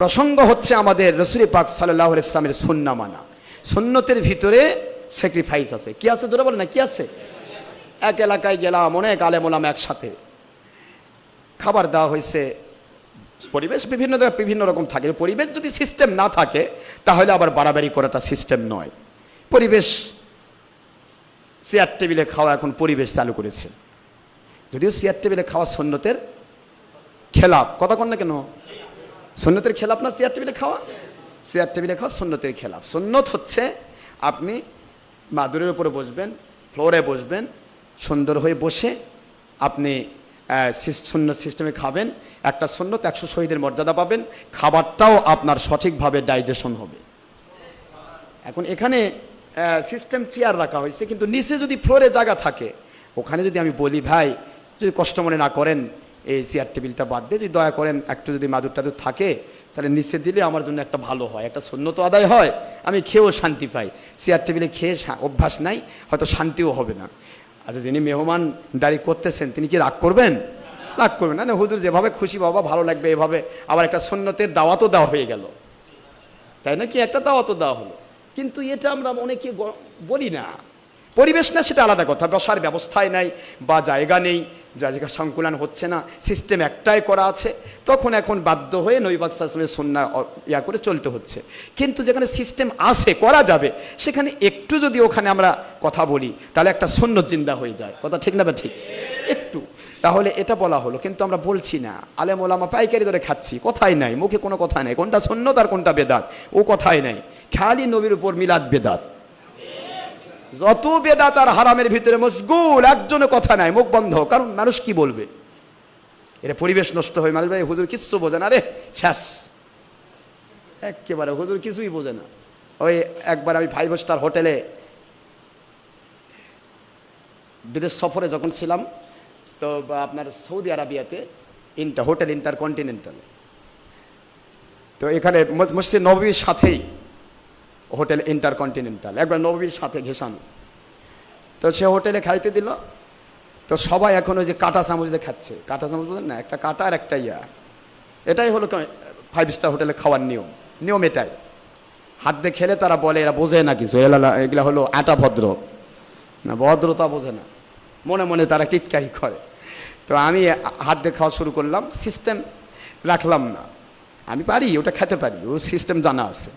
প্রসঙ্গ হচ্ছে আমাদের রাসূল পাক সাল্লাল্লাহু আলাইহি ওয়াসাল্লামের সুন্নাহ মানা। সুন্নতের ভিতরে স্যাক্রিফাইস আছে। কি আছে জোরে বলেন না, কি আছে? এক এলাকায় গেলাম, অনেক আলেম ওলামা একসাথে, খাবার দেওয়া হয়েছে। পরিবেশ বিভিন্ন জায়গায় বিভিন্ন রকম থাকে। পরিবেশ যদি সিস্টেম না থাকে তাহলে আবার বাড়াবাড়ি করাটা সিস্টেম নয়। পরিবেশ, চেয়ার টেবিলে খাওয়া এখন পরিবেশ চালু করেছে, যদিও চেয়ার টেবিলে খাওয়া সুন্নতের খেলাফ। কথা কন না কেন? সুন্নতের খেলাফ না চেয়ার টেবিলে খাওয়া? চেয়ার টেবিলে খাওয়া সুন্নতের খেলাফ। সুন্নত হচ্ছে আপনি মাদুরের উপরে বসবেন, ফ্লোরে বসবেন, সুন্দর হয়ে বসে আপনি সুন্নত সিস্টেমে খাবেন। একটা সুন্নত 100 শহীদের মর্যাদা পাবেন, খাবারটাও আপনার সঠিকভাবে ডাইজেশন হবে। এখন এখানে সিস্টেম চেয়ার রাখা হয়েছে, কিন্তু নিচে যদি ফ্লোরে জায়গা থাকে, ওখানে যদি আমি বলি ভাই যদি কষ্ট মনে না করেন এই চেয়ার টেবিলটা বাদ দিয়ে যদি দয়া করেন একটু যদি মাদুর টাদুর থাকে তাহলে নিচে দিলে আমার জন্য একটা ভালো হয়, একটা সুন্নত আদায় হয়, আমি খেয়েও শান্তি পাই। চেয়ার টেবিলে খেয়ে অভ্যাস নাই, হয়তো শান্তিও হবে না। আচ্ছা, যিনি মেহমান দাঁড়ি করতেছেন তিনি কি রাগ করবেন? রাগ করবেন না। হুজুর যেভাবে খুশি বাবা ভালো লাগবে এভাবে, আবার একটা সুন্নতের দাওয়াতও দেওয়া হয়ে গেল, তাই না? কি একটা দাওয়াতও দেওয়া হলো, কিন্তু এটা আমরা অনেকে বলি না। পরিবেশ না সেটা আলাদা কথা, বসার ব্যবস্থায় নাই বা জায়গা নেই, জায়গা সংকুলন হচ্ছে না, সিস্টেম একটাই করা আছে, তখন এখন বাধ্য হয়ে নবী পাক সাল্লাল্লাহু আলাইহি ওয়াসাল্লামের সুন্নাহ করে চলতে হচ্ছে। কিন্তু যেখানে সিস্টেম আছে, করা যাবে, সেখানে একটু যদি ওখানে আমরা কথা বলি তাহলে একটা সুন্নত জিন্দা হয়ে যায়। কথা ঠিক না? বা ঠিক একটু, তাহলে এটা বলা হলো। কিন্তু আমরা বলছি না, আলেম ওলামা পাইকারি ধরে খাচ্ছি, কথাই নাই, মুখে কোনো কথা নাই, কোনটা সুন্নত আর কোনটা বেদাত ও কথাই নাই। খালি নবীর উপর মিলাদ বেদাত, যত বেদাত আর হারামের ভিতরে মশগুল, একজনে কথা নাই, মুখ বন্ধ। কারণ মানুষ কি বলবে? এটা পরিবেশ নষ্ট হয়। মানুষ ভাই হুজুর কিচ্ছু বোঝে না, রে শেষ একেবারে, হুজুর কিছুই বোঝে না। ওই একবার আমি 5 স্টার হোটেলে বিদেশ সফরে যখন ছিলাম, তো আপনার সৌদি আরবিয়াতে হোটেল ইন্টারকন্টিনেন্টাল, তো এখানে মসজিদ নববীর সাথেই হোটেল ইন্টারকন্টিনেন্টাল, একবার নববীর সাথে ঘেঁষানো। তো সে হোটেলে খাইতে দিল, তো সবাই এখন ওই যে কাঁটা চামচ দিয়ে খাচ্ছে। কাঁটা চামচ বলেন না, একটা কাঁটা আর একটা ইয়া, এটাই হলো 5 স্টার হোটেলে খাওয়ার নিয়ম এটাই। হাত দিয়ে খেলে তারা বলে এরা বোঝে না কিছু, এগুলা হলো আটা ভদ্র না, ভদ্রতা বোঝে না, মনে মনে তারা টিটকারি করে। তো আমি হাত দিয়ে খাওয়া শুরু করলাম, সিস্টেম রাখলাম না, আমি পারি ওটা খেতে পারি, ও সিস্টেম জানা আছে।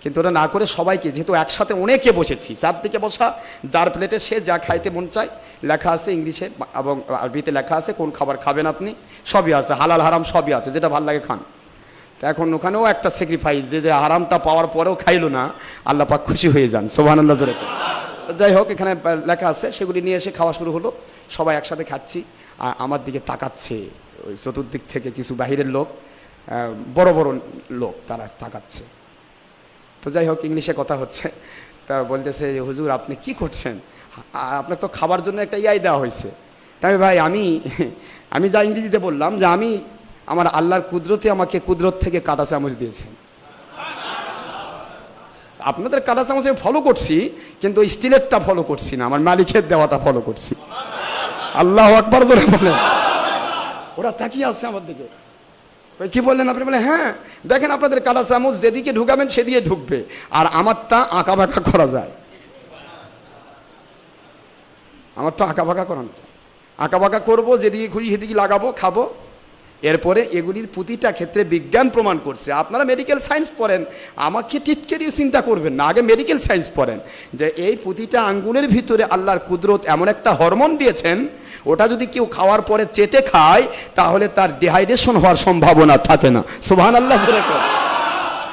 কিন্তু ওটা না করে সবাইকে, যেহেতু একসাথে অনেকে বসেছি, চারদিকে বসা, যার প্লেটে সে যা খাইতে মন চায়, লেখা আছে ইংলিশে এবং আরবিতে লেখা আছে কোন খাবার খাবেন আপনি, সবই আছে, হালাল হারাম সবই আছে, যেটা ভাল লাগে খান। এখন ওখানেও একটা স্যাক্রিফাইস, যে হারামটা পাওয়ার পরেও খাইলো না, আল্লাহ পাক খুশি হয়ে যান, সুবহানাল্লাহ জোরে। যাই হোক, এখানে লেখা আছে, সেগুলি নিয়ে এসে খাওয়া শুরু হলো, সবাই একসাথে খাচ্ছি। আর আমার দিকে তাকাচ্ছে ওই চতুর্দিক থেকে কিছু বাহিরের লোক, বড় বড় লোক, তারা তাকাচ্ছে। তো যাই হোক, ইংলিশে কথা হচ্ছে, তা বলতেছে হুজুর আপনি কি করছেন, আপনার তো খাবার জন্য একটা ইয়াই দেওয়া হয়েছে। তাই ভাই আমি যা ইংরেজিতে বললাম যে আমি আমার আল্লাহর কুদরতে আমাকে কুদরত থেকে কাঁটা চামচ দিয়েছেন, আপনাদের কাঁটা চামচ ফলো করছি, কিন্তু ওই স্টিলেরটা ফলো করছি না, আমার মালিকের দেওয়াটা ফলো করছি। আল্লাহু আকবার জোরে বলেন। ওরা তাকিয়ে আছে আমার দিকে, কি বললেন আপনি? বলে হ্যাঁ দেখেন আপনাদের কাঁটা চামচ যেদিকে ঢুকাবেন সেদিকে ঢুকবে, আর আমারটা আঁকা বাঁকা করা যায়, আমারটা আঁকা বাঁকা করানো যায়, আঁকা বাঁকা করবো, যেদিকে খুঁজি সেদিকে লাগাবো, খাবো। এরপরে এগুলির প্রতিটা ক্ষেত্রে বিজ্ঞান প্রমাণ করছে। আপনারা মেডিকেল সায়েন্স পড়েন, আমাকে টিটকেরিও চিন্তা করবেন না, আগে মেডিকেল সায়েন্স পড়েন, যে এই প্রতিটা আঙ্গুলের ভিতরে আল্লাহর কুদরত এমন একটা হরমোন দিয়েছেন, ওটা যদি কেউ খাওয়ার পরে চেটে খায় তাহলে তার ডিহাইড্রেশন হওয়ার সম্ভাবনা থাকে না। সুবহানাল্লাহ।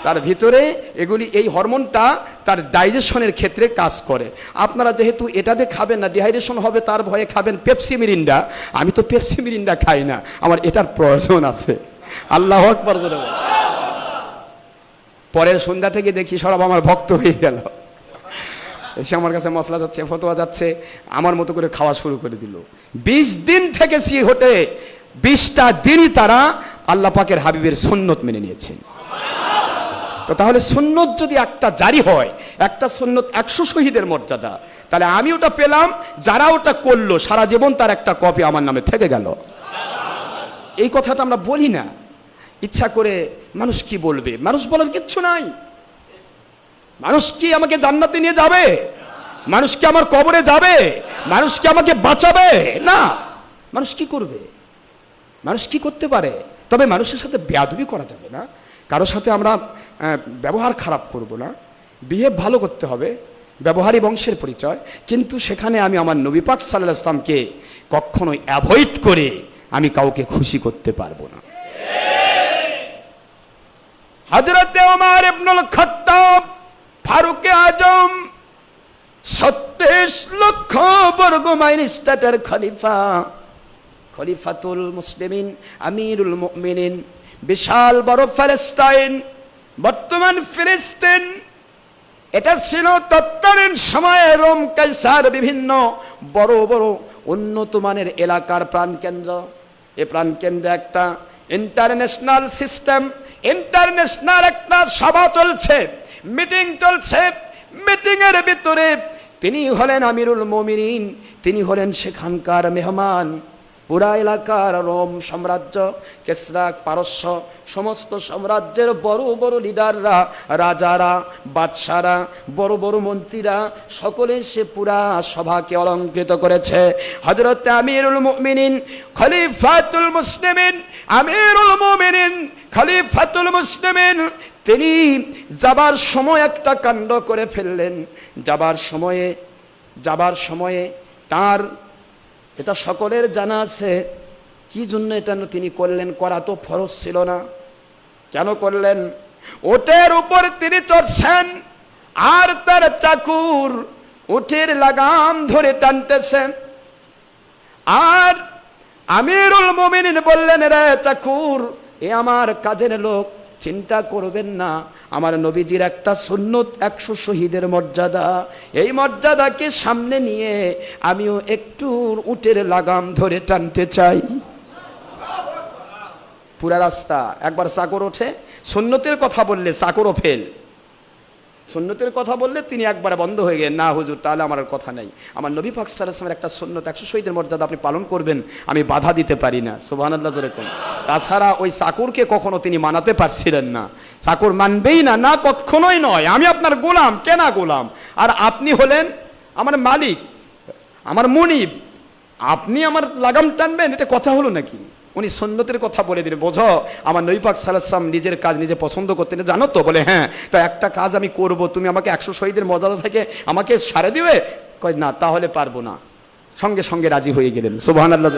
তার ভিতরে এগুলি, এই হরমোনটা তার ডাইজেশনের ক্ষেত্রে কাজ করে। আপনারা যেহেতু এটাতে খাবেন না, ডিহাইড্রেশন হবে তার ভয়ে খাবেন পেপসি মিরিন্ডা। আমি তো পেপসি মিরিন্ডা খাই না, আমার এটার প্রয়োজন আছে। আল্লাহু আকবার। পরের সন্ধ্যা থেকে দেখি সব আমার ভক্ত হয়ে গেল, এসে আমার কাছে মশলা যাচ্ছে, ফতোয়া যাচ্ছে, আমার মতো করে খাওয়া শুরু করে দিল। 20 দিন থেকে সে হোটে 20টা দিনই তারা আল্লাহ পাকের হাবিবের সুন্নত মেনে নিয়েছেন। তো তাহলে সুন্নত যদি একটা জারি হয়, একটা সুন্নত 100 শহীদের মর্যাদা, তাহলে আমি ওটা পেলাম, যারা ওটা করলো সারা জীবন তার একটা কপি আমার নামে থেকে গেল। এই কথাটা আমরা বলি না, ইচ্ছা করে মানুষ কি বলবে, মানুষ বলার কিচ্ছু নাই। মানুষ কি আমাকে জান্নাতে নিয়ে যাবে? মানুষ কি আমার কবরে যাবে? মানুষ কি আমাকে বাঁচাবে? না। মানুষ কি করবে? মানুষ কি করতে পারে? তবে মানুষের সাথে বেয়াদবি করা যাবে না, কারো সাথে আমরা ব্যবহার খারাপ করব না, বিহেভ ভালো করতে হবে, ব্যবহারই বংশের পরিচয়। কিন্তু সেখানে আমি আমার নবী পাক সাল্লাল্লাহু আলাইহি ওয়াসাল্লামকে কখনোই অ্যাভয়েড করে আমি কাউকে খুশি করতে পারবো না। হযরত ওমর ইবনুল খাত্তাব ফারুকে আজম 36 লক্ষ বর্গ মাইল স্টেটের খলিফা, খলিফাতুল মুসলিমিন, আমিরুল মুমিনিন, বিশাল বড় ফিলিস্তিন, বর্তমান ফিলিস্তিন, এটা ছিল তৎকালীন সময়ে রোম কাইসার বিভিন্ন বড় বড় উন্নত মানের এলাকার প্রাণকেন্দ্র। এই প্রাণকেন্দ্রে একটা ইন্টারন্যাশনাল সিস্টেম, ইন্টারন্যাশনাল একটা সভা চলছে, মিটিং চলছে। মিটিংয়ের ভিতরে তিনি হলেন আমিরুল মুমিনিন, তিনি হলেন সেখানকার মেহমান। পুরা এলাকার রোম সাম্রাজ্য, কেসরা, পারস্য, সমস্ত সাম্রাজ্যের বড় বড় লিডাররা, রাজারা, বাদশারা, বড় বড় মন্ত্রীরা, সকলে সে পুরা সভাকে অলঙ্কৃত করেছে। হযরত আমিরুল মুমিনিন খলিফাতুল মুসলিমিন, আমিরুল মুমিনিন খলিফাতুল মুসলিমিন, তিনি যাবার সময় একটা কাণ্ড করে ফেললেন। যাবার সময়ে তার, এটা সকলের জানা আছে, কি জন্য এটা তিনি করলেন, করা তো ফরজ ছিল না। কেন করলেন? উটের উপর তিনি চড়ছেন, আর তার চাকুর উটের লাগাম ধরে টানতেছেন। আর আমিরুল মুমিনিন বললেন, রে চাকুর, এ আমার কাজের লোক, চিন্তা করবেন না, আমার নবীজির একটা সুন্নত 100 শহীদের মর্যাদা, এই মর্যাদাকে সামনে নিয়ে আমিও একটু উটের লাগাম ধরে টানতে চাই। পুরা রাস্তা একবার চাকর ওঠে, সুন্নতের কথা বললে চাকরও ফেল, সুন্নতের কথা বললে তিনি একবার বন্ধ হয়ে গেলেন, না হুজুর তাহলে আমার আর কথা নাই, আমার নবী পাক সাল্লাল্লাহু আলাইহি ওয়াসাল্লামের একটা সুন্নত 100 শহীদের মর্যাদা আপনি পালন করবেন, আমি বাধা দিতে পারি না। সুবহানাল্লাহ জোরে কোন। তাছাড়া ওই চাকরকে কখনো তিনি মানাতে পারছিলেন না, চাকর মানবেই না, না কখনোই নয়, আমি আপনার গোলাম, কেনা গোলাম, আর আপনি হলেন আমার মালিক, আমার মুনিব, আপনি আমার লাগাম টানবেন, এটা কথা হলো নাকি? উনি সুন্নতের কথা বলে দিলেন, বোঝো আমার নবী পাক সাল্লাল্লাহু আলাইহি ওয়াসাল্লাম নিজের কাজ নিজে পছন্দ করতেন, জানো তো? বলে হ্যাঁ, তো একটা কাজ আমি করব, তুমি আমাকে 100 শহীদের মর্যাদা থেকে আমাকে সারে দিবে? কয় না, তাহলে পারবো না। সঙ্গে সঙ্গে রাজি হয়ে গেলেন। সুবহানাল্লাহ।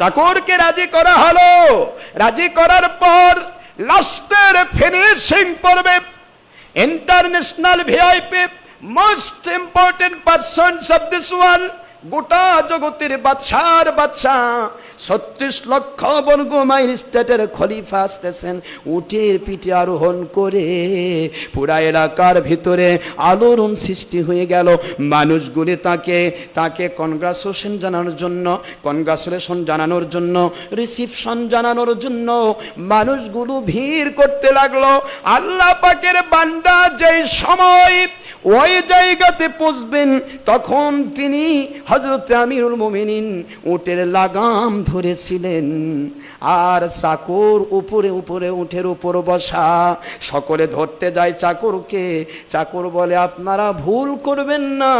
চাকরকে রাজি করা হলো। রাজি করার পর লাস্টের ফিনিশিং পর্বে international VIP, most important persons of this world, গোটা জগতের বাদশার বাদশাহ, 36 লক্ষ বর্গ মাইল স্টেটের খলিফা আসতেছেন উটের পিঠে আরোহণ করে। পুরা এলাকার ভিতরে আলোড়ন সৃষ্টি হয়ে গেল। মানুষগুলি তাকে কনগ্রাচুলেশন জানানোর জন্য, রিসিপশন জানানোর জন্য মানুষগুলো ভিড় করতে লাগলো। আল্লাহ পাকের বান্দা যেই সময় ওই জায়গাতে পৌঁছবেন, তখন তিনি হযরত আমিরুল মুমিনিন উটের লাগাম ধরেছিলেন, আর চাকর উপরে উপরে উটের উপর বসা। সকলে ধরতে যায় চাকরকে। চাকর বলে, আপনারা ভুল করবেন না,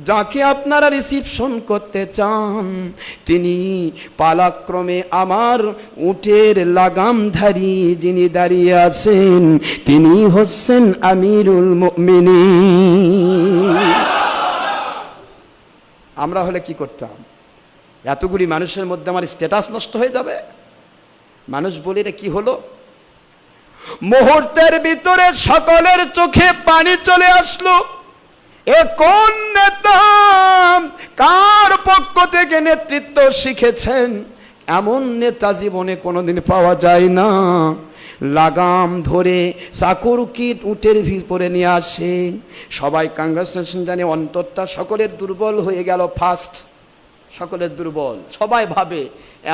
যাকে আপনারা রিসিপশন করতে চান তিনি পালাক্রমে আমার উটের লাগামধারী যিনি দাঁড়িয়ে আছেন তিনি হচ্ছেন আমিরুল মুমিনিন। আমরা হলে কি করতাম? এতগুলি মানুষের মধ্যে আমার স্ট্যাটাস নষ্ট হয়ে যাবে। মানুষ বলে, এটা কি হলো? মুহূর্তের ভিতরে সকলের চোখে পানি চলে আসলো। এ কোন নেতা, কার পক্ষ থেকে নেতৃত্ব শিখেছেন? এমন নেতা জীবনে কোনোদিন পাওয়া যায় না। লাগাম ধরে চাকরকে উটের ভিতরে নিয়ে আসে। সবাই কংগ্রেচুলেশন জানে, অন্তরটা সকলের দুর্বল হয়ে গেল। ফার্স্ট সকলের দুর্বল। সবাই ভাবে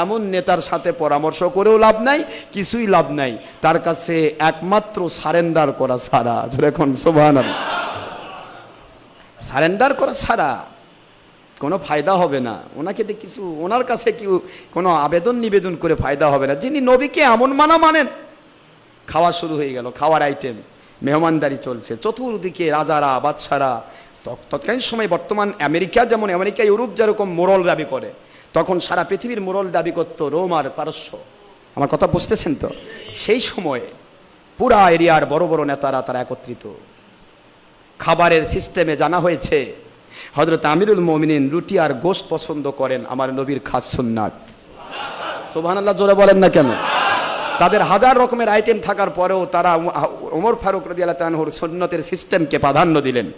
এমন নেতার সাথে পরামর্শ করেও লাভ নাই, কিছুই লাভ নাই, তার কাছে একমাত্র সারেন্ডার করা ছাড়া। এখন সুবহানাল্লাহ, সারেন্ডার করা ছাড়া। কোনো ফায়দা হবে না, ওনাকে কিছু ওনার কাছে কেউ কোনো আবেদন নিবেদন করে ফায়দা হবে না। যিনি নবীকে এমন মানেন। খাওয়া শুরু হয়ে গেল, খাওয়ার আইটেম, মেহমানদারি চলছে চতুর্দিকে, রাজারা বাদশারা। তৎকালীন সময় বর্তমান আমেরিকা যেমন, আমেরিকা ইউরোপ যেরকম মোরল দাবি করে, তখন সারা পৃথিবীর মোরল দাবি করতো রোম আর পারস্য। আমার কথা বুঝতেছেন তো? সেই সময়ে পুরা এরিয়ার বড় বড় নেতারা তারা একত্রিত। খাবারের সিস্টেমে জানা হয়েছে হযরত আমিরুল মুমিনিন রুটি আর গোশত পছন্দ করেন, আমার নবীর খাস সুন্নাত। সুবহানাল্লাহ জোরে বলেন না কেন? তাদের হাজার রকমের আইটেম থাকার পরেও তারা ওমর ফারুক রাদিয়াল্লাহু তাআলা আনহুর সুন্নতের সিস্টেমকে প্রাধান্য দিলেন।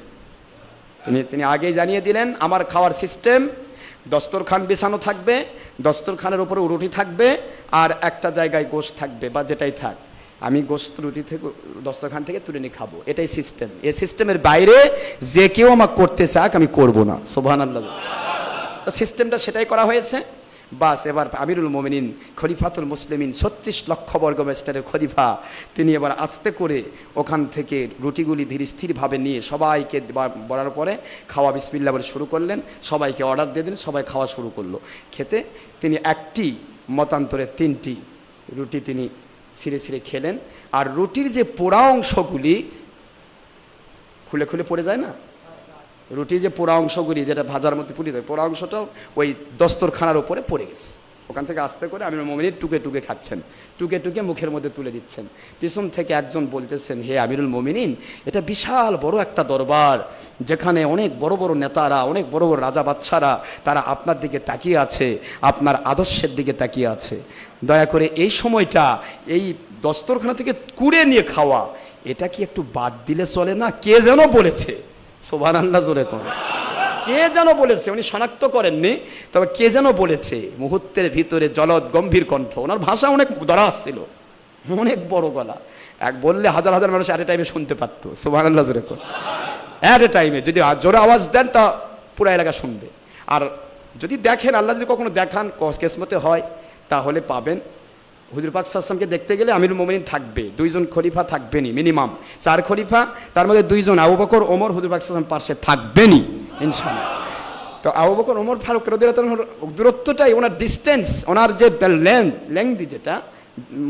তিনি আগেই জানিয়ে দিলেন, আমার খাওয়ার সিস্টেম, দস্তরখান বিছানো থাকবে, দস্তরখানের উপরে রুটি থাকবে, আর একটা জায়গায় গোশত থাকবে বা যেটাই থাক, আমি গোশত রুটি থেকে দস্তরখান থেকে তুলে নিয়ে খাবো, এটাই সিস্টেম। এই সিস্টেমের বাইরে যে কেউ আমাকে করতে চাক আমি করব না। সুবহানাল্লাহ। সিস্টেমটা সেটাই করা হয়েছে। বাস, এবার আমিরুল মুমিনিন খলিফাতুল মুসলিমিন 36 লক্ষ বর্গ মিটারের খলিফা, তিনি এবার আস্তে করে ওখান থেকে রুটিগুলি ধীর স্থিরভাবে নিয়ে সবাইকে বলার পরে খাওয়া বিসমিল্লাহ বলে শুরু করলেন। সবাইকে অর্ডার দিয়ে দিন, সবাই খাওয়া শুরু করলো। খেতে তিনি একটি মতান্তরে 3টি রুটি তিনি ছিঁড়ে ছিঁড়ে খেলেন। আর রুটির যে পোড়া অংশগুলি খুলে খুলে পড়ে যায় না, রুটির যে পোড়া অংশগুলি যেটা ভাজার মধ্যে পুড়ে যায়, পোড়া অংশটাও ওই দস্তরখানার উপরে পড়ে গেছে। ওখান থেকে আস্তে করে আমিরুল মুমিনিন টুকে টুকে খাচ্ছেন, টুকে টুকে মুখের মধ্যে তুলে দিচ্ছেন। পিছন থেকে একজন বলতেছেন, হে আমিরুল মুমিনিন, এটা বিশাল বড় একটা দরবার, যেখানে অনেক বড় বড় নেতারা, অনেক বড় বড় রাজা বাদশারা তারা আপনার দিকে তাকিয়ে আছে, আপনার আদর্শের দিকে তাকিয়ে আছে। দয়া করে এই সময়টা এই দস্তরখানা থেকে কুড়ে নিয়ে খাওয়া, এটা কি একটু বাদ দিলে চলে না? কে যেন বলেছে, সুবহানাল্লাহ জোরে করে, কে যেন বলেছে, উনি শনাক্ত করেননি, তবে কে যেন বলেছে। মুহূর্তের ভিতরে জলদ গম্ভীর কণ্ঠ, ওনার ভাষা অনেক দরাজ ছিল, অনেক বড় গলা, এক বললে হাজার হাজার মানুষ অ্যাট এ টাইমে শুনতে পারতো। সুবহানাল্লাহ জোরে করে, অ্যাট এ টাইমে যদি জোরে আওয়াজ দেন তা পুরা এলাকা শুনবে। আর যদি দেখেন, আল্লাহ যদি কখনো দেখান কেসমতে হয়, তাহলে পাবেন হুজুর পাক সাল্লাল্লাহু আলাইহি ওয়াসাল্লামকে দেখতে গেলে আমিরুল মুমিনিন থাকবে, 2 জন খলিফা থাকবেনি, মিনিমাম 4 খলিফা, তার মধ্যে 2 জন আবু বকর ওমর হুজুর পাক সাল্লাল্লাহু আলাইহি ওয়াসাল্লাম পাশে থাকবেনি ইনশাআল্লাহ। তো আবু বকর ওমর ফারুক রাদিয়াল্লাহু তাআলার দূরত্বটাই, ওনার ডিস্টেন্স, ওনার যে লেংথ যেটা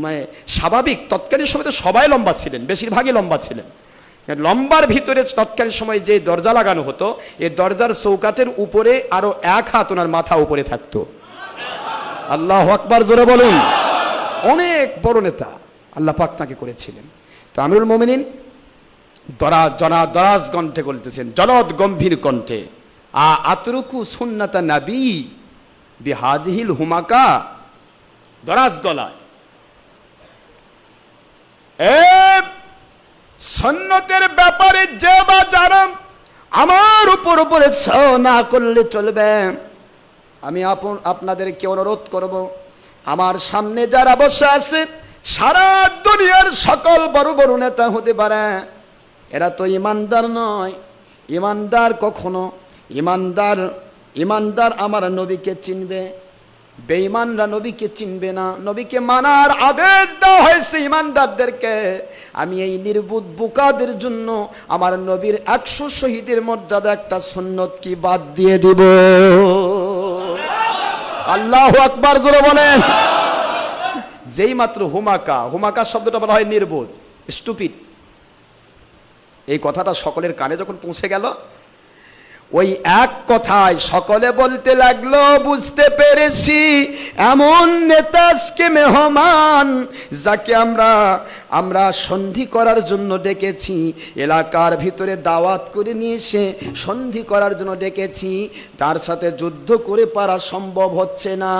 মানে স্বাভাবিক, তৎকালীন সময় তো সবাই লম্বা ছিলেন, বেশিরভাগই লম্বা ছিলেন। লম্বার ভিতরে তৎকালীন সময় যে দরজা লাগানো হতো, এই দরজার চৌকাঠের উপরে আরো 1 হাত ওনার মাথা উপরে থাকতো। আল্লাহু আকবার জোরে বলুন। অনেক বড় নেতা আল্লাহ পাক তাকে করেছিলেন। তো আমিরুল মুমিনিন দরাজ কণ্ঠে বলতেছেন, জলদ গম্ভীর কণ্ঠে, আতরুকু সুন্নাতা নবী বিহাজিহিল হুমাকা, দরাজ গলায়, সুন্নতের ব্যাপারে যে বা যারা আমার উপরে না করলে চলবে, আমি আপনাদেরকে অনুরোধ করব, আমার সামনে যারা বসে আছে সারা দুনিয়ার সকল বড় বড় নেতা হতে পারে, এরা তো ইমানদার নয়। ইমানদার কখনো ইমানদার আমার নবীকে চিনবে, বেঈমানরা নবীকে চিনবে না। নবীকে মানার আদেশ দেওয়া হয়েছে ইমানদারদেরকে। আমি এই নির্বুধ বোকাদের জন্য আমার নবীর 100 শহীদের মর্যাদা একটা সুন্নত কি বাদ দিয়ে দিব? আল্লাহু আকবার জোরে বলেন। যেই মাত্র হুমাকা শব্দটা বলা হয় নির্বোধ, স্টুপিড, এই কথাটা সকলের কানে যখন পৌঁছে গেল, ওই এক কথায় সকলে বলতে লাগলো, বুঝতে পেরেছি এমন নেতা আজকে মেহমান, যাকে আমরা সন্ধি করার জন্য ডেকেছি, এলাকার ভিতরে দাওয়াত করে নিয়ে এসে সন্ধি করার জন্য ডেকেছি, তার সাথে যুদ্ধ করে পারা সম্ভব হচ্ছে না।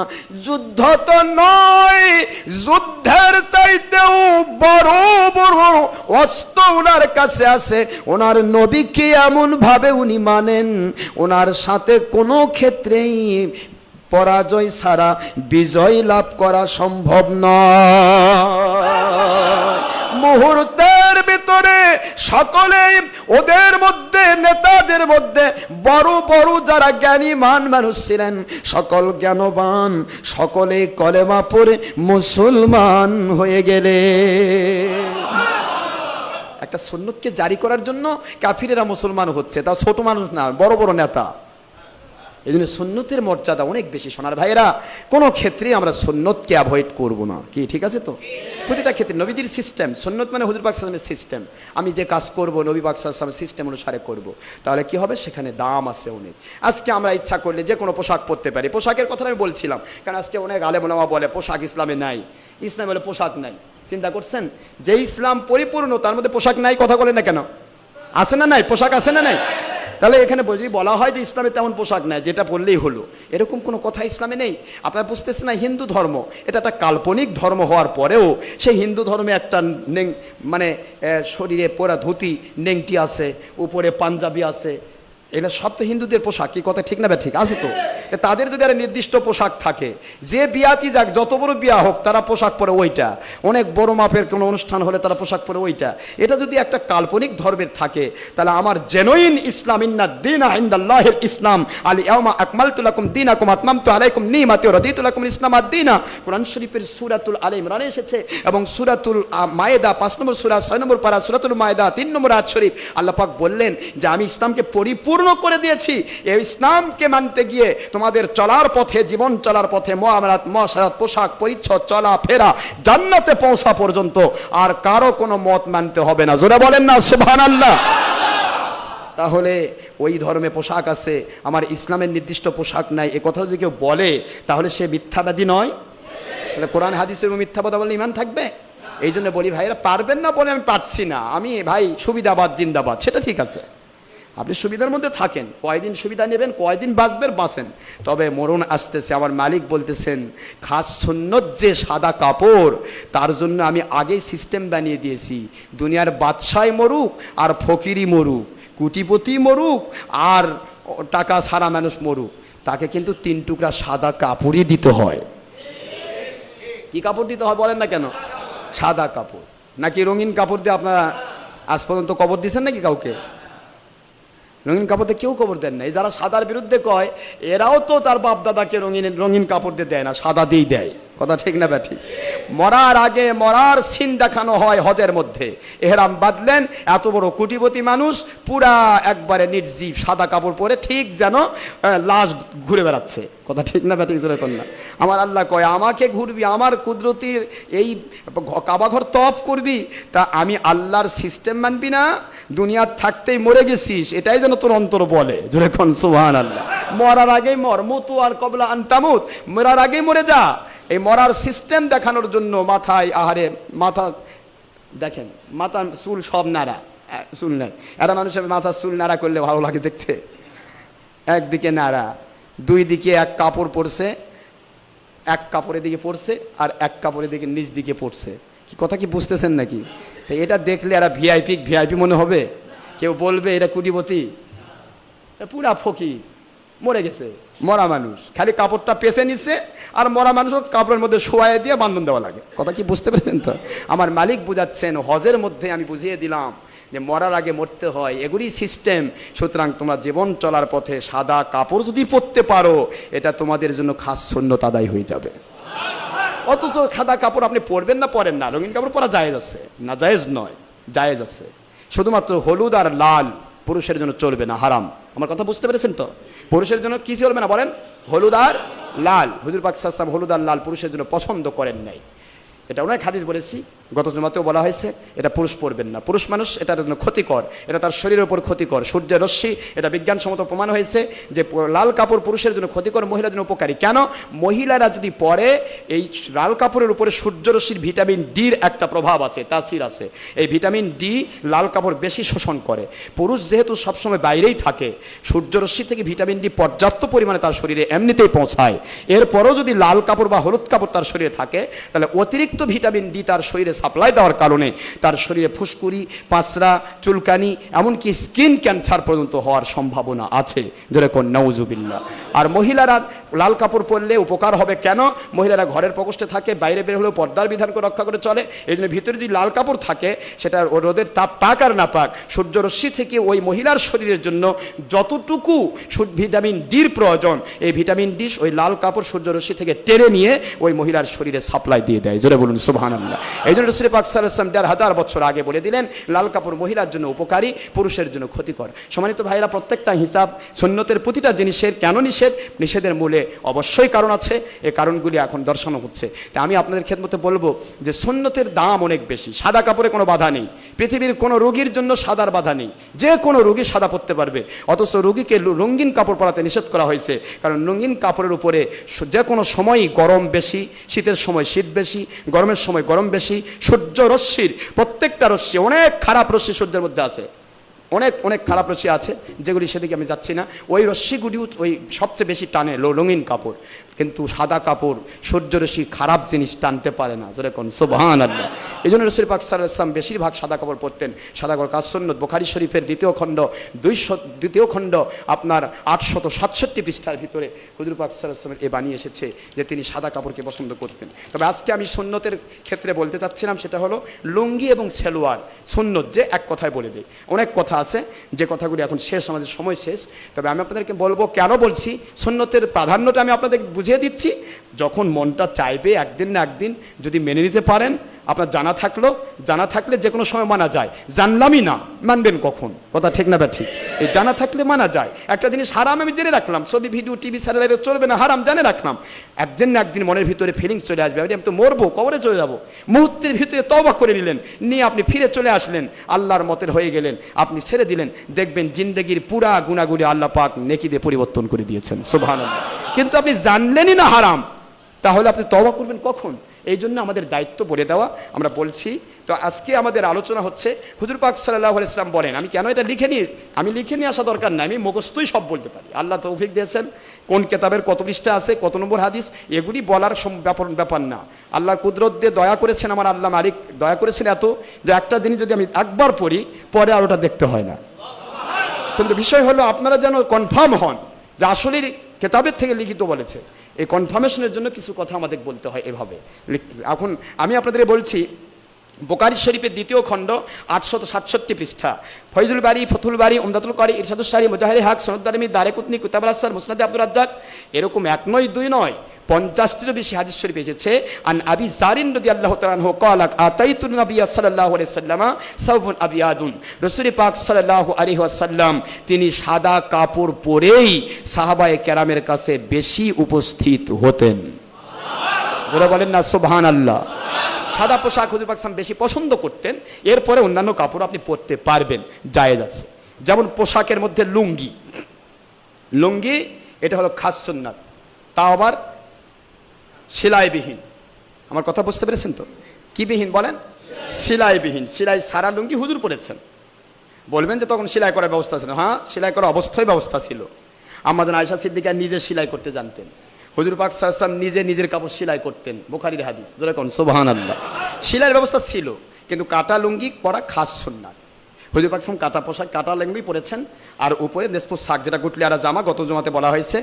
যুদ্ধ তো নয়, যুদ্ধের চাইতেও বড় বড় অস্ত্র ওনার কাছে আছে। ওনার নবীকে এমন ভাবে উনি মানেন, ওনার সাথে কোনো ক্ষেত্রেই পরাজয় ছাড়া বিজয় লাভ করা সম্ভব নয়। মুহূর্তের ভিতরে সকলেই ওদের মধ্যে, নেতাদের মধ্যে বড় বড় যারা জ্ঞানীমান মানুষ ছিলেন, সকল জ্ঞানবান, সকলে কলেমা পড়ে মুসলমান হয়ে গেলে। একটা সুন্নতকে জারি করার জন্য কাফিরেরা মুসলমান হচ্ছে, তা ছোট মানুষ না, বড় বড় নেতা। এই জন্য সুন্নতের মর্যাদা অনেক বেশি। সোনার ভাইয়েরা, কোনো ক্ষেত্রেই আমরা সুন্নতকে অ্যাভয়েড করব না, কি ঠিক আছে তো? প্রতিটা ক্ষেত্রে নবীজির সিস্টেম, সুন্নত মানে হুজুর পাক সাল্লাল্লাহু আলাইহি ওয়াসাল্লামের সিস্টেম। আমি যে কাজ করব নবী পাক সাল্লাল্লাহু আলাইহি ওয়াসাল্লামের সিস্টেম অনুসারে করব, তাহলে কি হবে? সেখানে দাম আছে অনেক। আজকে আমরা ইচ্ছা করলে যে কোনো পোশাক পরতে পারি, পোশাকের কথা আমি বলছিলাম, কারণ আজকে অনেক আলেম ওলামা বলে পোশাক ইসলামে নাই, ইসলাম বলে পোশাক নাই। চিন্তা করছেন যে ইসলাম পরিপূর্ণ, তার মধ্যে পোশাক নাই, কথা বলে না কেন? আছে না নাই? পোশাক আছে না নাই? তাহলে এখানে যদি বলা হয় যে ইসলামে তেমন পোশাক নাই, যেটা পড়লেই হলো, এরকম কোনো কথা ইসলামে নেই। আপনারা বুঝতেছেন না, হিন্দু ধর্ম এটা একটা কাল্পনিক ধর্ম হওয়ার পরেও সেই হিন্দু ধর্মে একটা মানে শরীরে পরা ধুতি নেংটি আছে, উপরে পাঞ্জাবি আছে, এগুলো সব তো হিন্দুদের পোশাক, কি কথা ঠিক না? ঠিক আছে তো? তাদের যদি আর নির্দিষ্ট পোশাক থাকে, যে বিয়াতি যাক, যত বড় বিয়া হোক, তারা পোশাক পরে ওইটা, অনেক বড় মাপের কোনো অনুষ্ঠান হলে তারা পোশাক পরে ওইটা। এটা যদি একটা কাল্পনিক ধর্মের থাকে, তাহলে আমার জেনুইন ইসলাম, ইন্না দীনা ইনদাল্লাহিল ইসলাম, আল ইয়াউমা আকমালতু লাকুম দীনাকুম আতমামতু আলাইকুম নি'মাতি ওয়া রাদিতু লাকুম ইসলাম আদ-দীনা, কোরআন শরীফের সূরাতুল আলে ইমরানে এসেছে, এবং সূরাতুল মায়েদা 5 নম্বর সূরা 6 নম্বর পারা সূরাতুল মায়েদা 3 নম্বর আয়াত শরীফ, আল্লাহ পাক বললেন যে আমি ইসলামকে পরিপূর্ণ করে দিয়েছি। এই ইসলামকে মানতে গিয়ে তোমাদের চলার পথে, জীবন চলার পথে, মুআমালাত, মুআশারাত, পোশাক পরিচ্ছদ, চলা ফেরা, জান্নাতে পৌঁছা পর্যন্ত আর কারো কোনো মত মানতে হবে না। জোরে বলেন না সুবহানাল্লাহ। তাহলে ওই ধর্মে পোশাক আছে, আমার ইসলামের নির্দিষ্ট পোশাক নাই, এ কথা যদি কেউ বলে তাহলে সে মিথ্যাবাদী নয়? তাহলে কোরআন হাদিসের মিথ্যাবাদ বললে ঈমান থাকবে? এই জন্য বলি ভাইরা, পারবেন না বলে আমি পারছি না, আমি ভাই সুবিধাবাদ জিন্দাবাদ, সেটা ঠিক আছে, আপনি সুবিধার মধ্যে থাকেন, কয়দিন সুবিধা নেবেন, কয়দিন বাঁচবেন বাঁচেন, তবে মরণ আসতেছে। আমার মালিক বলতেছেন খাস সুন্নত যে সাদা কাপড়, তার জন্য আমি আগেই সিস্টেম বানিয়ে দিয়েছি, দুনিয়ার বাদশাই মরুক আর ফকিরি মরুক, কুটিপতি মরুক আর টাকা ছাড়া মানুষ মরুক, তাকে কিন্তু 3 টুকরা সাদা কাপড়ই দিতে হয়। কি কাপড় দিতে হয় বলেন না কেন? সাদা কাপড়। নাকি রঙিন কাপড় দিয়ে আপনারা আজ পর্যন্ত কবর দিয়েছেন নাকি কাউকে? রঙিন কাপড় দিয়ে কেউ কবর দেন না। এই যারা সাদার বিরুদ্ধে কয়, এরাও তো তার বাপ দাদাকে রঙিন কাপড় দিয়ে দেয় না, সাদা দিয়েই দেয়, কথা ঠিক না ব্যাঠি? মরার আগে মরার সিন দেখানো হয় হজের মধ্যে, এহরাম বাঁধলেন, এত বড় কোটিপতি মানুষ পুরা একবারে নির্জীব সাদা কাপড় পরে, ঠিক যেন লাশ ঘুরে বেড়াচ্ছে, কথা ঠিক না ব্যাঠি? জোরে কর না। আমার আল্লাহ কয় আমাকে ঘুরবি, আমার কুদরতির এই কাবাঘর তফ করবি, তা আমি আল্লাহর সিস্টেম মানবি না, দুনিয়ার থাকতেই মরে গেছিস, এটাই যেন তোর অন্তর বলে। জোরে কোন সুবহানাল্লাহ। মরার আগেই মর, মুতু আর কবলা আন তামুত, মরার আগেই মরে যা। এই মরার সিস্টেম দেখানোর জন্য মাথায়, আহারে মাথা দেখেন, মাথা চুল সব নাড়া, চুল নাই, এরা মানুষের মাথা চুল নাড়া করলে ভালো লাগে দেখতে, একদিকে নাড়া, 2 দিকে এক কাপড় পরছে, এক কাপড়ের দিকে পড়ছে আর এক কাপড়ের দিকে নিচ দিকে পড়ছে, কি কথা কি বুঝতেছেন নাকি? তো এটা দেখলে এরা ভিআইপি মনে হবে, কেউ বলবে এটা কুটিপতি, পুরা ফকির, মরে গেছে, মরা মানুষ, খালি কাপড়টা পেছে নিচ্ছে, আর মরা মানুষ কাপড়ের মধ্যে শোয়াই দিয়ে বান্ধন দেওয়া লাগে, কথা কি বুঝতে পেরেছেন? তো আমার মালিক বুঝাচ্ছেন, হজের মধ্যে আমি বুঝিয়ে দিলাম যে মরার আগে মরতে হয়, এগুলি সিস্টেম। সুতরাং তোমরা জীবন চলার পথে সাদা কাপড় যদি পরতে পারো, এটা তোমাদের জন্য খাস সুন্নত আদায় হয়ে যাবে। অথচ সাদা কাপড় আপনি পরবেন না, পরেন না, রঙিন কাপড় পরা জায়েজ আছে না? জায়েজ নয়, জায়েজ আছে। শুধুমাত্র হলুদ আর লাল পুরুষের জন্য চলবে না, হারাম। আমার কথা বুঝতে পেরেছেন তো? পুরুষের জন্য কি চলবে না বলেন? হলুদ আর লাল। হুজুর পাক সাল্লাল্লাহু আলাইহি ওয়াসাল্লাম হলুদ আর লাল পুরুষের জন্য পছন্দ করেন নাই, এটা অনেক হাদিস বলেছি, গত জুমাতেও বলা হয়েছে, এটা পুরুষ পড়বেন না, পুরুষ মানুষ এটার জন্য ক্ষতিকর, এটা তার শরীরের উপর ক্ষতিকর, সূর্যের রশ্মি, এটা বিজ্ঞানসম্মত প্রমাণ হয়েছে যে লাল কাপড় পুরুষের জন্য ক্ষতিকর, মহিলার জন্য উপকারী। কেন? মহিলারা যদি পরে, এই লাল কাপড়ের উপরে সূর্যরশ্মির ভিটামিন ডির একটা প্রভাব আছে, তাসির আছে, এই ভিটামিন ডি লাল কাপড় বেশি শোষণ করে। পুরুষ যেহেতু সবসময় বাইরেই থাকে, সূর্যরশ্মি থেকে ভিটামিন ডি পর্যাপ্ত পরিমাণে তার শরীরে এমনিতেই পৌঁছায়, এরপরও যদি লাল কাপড় বা হলুদ কাপড় তার শরীরে থাকে, তাহলে অতিরিক্ত ভিটামিন ডি তার শরীরে সাপ্লাই দেওয়ার কারণে তার শরীরে ফুসকুড়ি, পাঁচরা, চুলকানি, এমনকি স্কিন ক্যান্সার পর্যন্ত হওয়ার সম্ভাবনা আছে, যেরকম নাউজুবিল্লাহ। আর মহিলারা লাল কাপড় পরলে উপকার হবে কেন? মহিলারা ঘরের প্রকোষ্ঠে থাকে, বাইরে বের হলেও পর্দার বিধান করে রক্ষা করে চলে, এই জন্য ভিতরে যদি লাল কাপড় থাকে, সেটা রোদের তাপ পাক আর না পাক, সূর্যরশ্মি থেকে ওই মহিলার শরীরের জন্য যতটুকু ভিটামিন ডির প্রয়োজন, এই ভিটামিন ডি ওই লাল কাপড় সূর্যরশ্মি থেকে টেনে নিয়ে ওই মহিলার শরীরে সাপ্লাই দিয়ে দেয়। জোরে বলুন সুবহানাল্লাহ। এই জন্য রাসূল পাক সাল্লাল্লাহু আলাইহি ওয়াসাল্লাম ১,৫০০ বছর আগে বলে দিলেন লাল কাপড় মহিলার জন্য উপকারী, পুরুষের জন্য ক্ষতিকর। সম্মানিত ভাইরা, প্রত্যেকটা হিসাব সুন্নতের প্রতিটা জিনিসের কেন নিষেধের মূলে অবশ্যই কারণ আছে, এই কারণগুলি এখন দর্শানো হচ্ছে। তাই আমি আপনাদের খেদমতে বলবো যে সুন্নতের দাম অনেক বেশি। সাদা কাপড়ে কোনো বাধা নেই, পৃথিবীর কোনো রোগীর জন্য সাদার বাধা নেই, যে কোনো রোগী সাদা পরতে পারবে। অথচ রোগীকে রঙিন কাপড় পরাতে নিষেধ করা হয়েছে, কারণ রঙিন কাপড়ের উপরে যে কোনো সময়ই গরম বেশি, শীতের সময় শীত বেশি, গরমের সময় গরম বেশি। সূর্য রশ্মির প্রত্যেকটা রশ্মি, অনেক খারাপ রশ্মি সূর্যের মধ্যে আছে, অনেক অনেক খারাপ রশ্মি আছে, যেগুলি সেদিকে আমি যাচ্ছি না। ওই রশ্মিগুলি ওই সবচেয়ে বেশি টানে রঙিন কাপড়, কিন্তু সাদা কাপড় সূর্যরশ্মি খারাপ জিনিস টানতে পারে না। যেরকম সুবহানাল্লাহ। এই জন্য রাসূল পাক সাল্লাল্লাহু আলাইহি ওয়াসাল্লাম বেশিরভাগ সাদা কাপড় পরতেন। সাদা কাপড় কাজ সুন্নত। বুখারী শরীফের দ্বিতীয় খণ্ড আপনার 867 পৃষ্ঠার ভিতরে হুজুর পাক সাল্লাল্লাহু আলাইহি ওয়াসাল্লাম বাণী এসেছে যে তিনি সাদা কাপড়কে পছন্দ করতেন। তবে আজকে আমি সুন্নতের ক্ষেত্রে বলতে চাচ্ছিলাম, সেটা হলো লুঙ্গি এবং সেলোয়ার সুন্নত, যে এক কথায় বলে দেয়। অনেক কথা আছে, যে কথাগুলি এখন শেষ, আমাদের সময় শেষ। তবে আমি আপনাদেরকে বলবো কেন বলছি, সুন্নতের প্রাধান্যটা আমি আপনাদের বুঝিয়ে দিচ্ছি। যখন মনটা চাইবে একদিন না একদিন যদি মেনে নিতে পারেন, আপনার জানা থাকলে যে কোনো সময় মানা যায়। জানলামই না, মানবেন কখন? কথা ঠিক না বা ঠিক? এই জানা থাকলে মানা যায়। একটা জিনিস হারাম আমি জেনে রাখলাম, ছবি ভিডিও টিভি স্যাটেলাইটে চলবে না, হারাম জানে রাখলাম। একদিন না একদিন মনের ভিতরে ফিলিংস চলে আসবে, আমি তো মরবো, কবরে চলে যাবো। মুহূর্তের ভিতরে তওবা করে নিলেন, নিয়ে আপনি ফিরে চলে আসলেন, আল্লাহর মতের হয়ে গেলেন, আপনি ছেড়ে দিলেন, দেখবেন জিন্দেগির পুরা গুনাহগুলি আল্লাহ পাক নেকি দিয়ে পরিবর্তন করে দিয়েছেন। সুবহানাল্লাহ। কিন্তু আপনি জানলেনই না হারাম, তাহলে আপনি তওবা করবেন কখন? এই জন্য আমাদের দায়িত্ব বলে দেওয়া। আমরা বলছি তো আজকে আমাদের আলোচনা হচ্ছে হুজুর পাক সাল্লাল্লাহু আলাইহি ওয়াসাল্লাম বলেন। আমি কেন এটা লিখে নিয়ে আসা দরকার নাই, আমি মুখস্থই সব বলতে পারি। আল্লাহ তৌফিক দিয়েছেন। কোন কিতাবের কত পৃষ্ঠা আছে, কত নম্বর হাদিস, এগুলি বলার ব্যাপার না। আল্লাহর কুদরত দিয়ে দয়া করেছেন, আমার আল্লাহ মালিক দয়া করেছেন এত যে একটা জিনিস যদি আমি একবার পড়ি, পরে আর ওটা দেখতে হয় না। কিন্তু বিষয় হলো আপনারা যেন কনফার্ম হন যে আসলেই কিতাবের থেকে লিখিত বলেছে। এই কনফার্মেশনের জন্য কিছু কথা আমাদের বলতে হয় এভাবে। এখন আমি আপনাদের বলছি, বুখারী শরীফের দ্বিতীয় খণ্ড 867 পৃষ্ঠা, ফয়জুল বারী, ফতুল বারী, উমদাতুল কারী, ইরশাদুস সারী, মুজাহিদুল হক, সনদ দারিমী, দারেকুতনি, কিতাবুল আসসার, মুসনাদ আব্দুর রাজ্জাক, এরকম এক নয় দুই নয় 50টিরও বেশি হাদিস শরীফ এসেছে। আন আবি যারিন রাদিয়াল্লাহু তাআলা আনহু ক্বালা আতাইতুন নবিয়্য সাল্লাল্লাহু আলাইহি ওয়াসাল্লাম সাওফুন আবিয়াদুন। রাসূল পাক সাল্লাল্লাহু আলাইহি ওয়াসাল্লাম তিনি সাদা কাপড় পরেই সাহাবায়ে কেরামের কাছে বেশি উপস্থিত হতেন। যারা বলেন না সুবহানাল্লাহ। সাদা পোশাক হুজুর পাক সাল্লাল্লাহু বেশি পছন্দ করতেন। এরপরে অন্যান্য কাপড় আপনি পরতে পারবেন, জায়েজ আছে। যেমন পোশাকের মধ্যে লুঙ্গি এটা হলো খাস সুন্নাত, তাও আবার সেলাইবিহীন। আমার কথা বুঝতে পেরেছেন তো? কি বিহীন বলেন? সেলাইবিহীন। সেলাই সারা লুঙ্গি হুজুর পরেছেন। বলবেন যে তখন সেলাই করার ব্যবস্থা ছিল। হ্যাঁ, সেলাই করার অবস্থায় ব্যবস্থা ছিল। আমাদের আয়েশা সিদ্দিকা নিজে সেলাই করতে জানতেন। হুজুর পাক সাল্লাল্লাহু আলাইহি ওয়াসাল্লাম নিজের কাপড় সেলাই করতেন। বুখারীর হাদিস, যেরকম সুবহানাল্লাহ। সেলাইয়ের ব্যবস্থা ছিল, কিন্তু কাটা লুঙ্গি পরা খাস সুন্নাত। হুজুর পাক সাল্লাল্লাহু কাটা পোশাক, কাটা লুঙ্গি পরেছেন, আর উপরে নেসফুস সাক, যেটা গুটলিয়ারা জামা, গত জুমাতে বলা হয়েছে।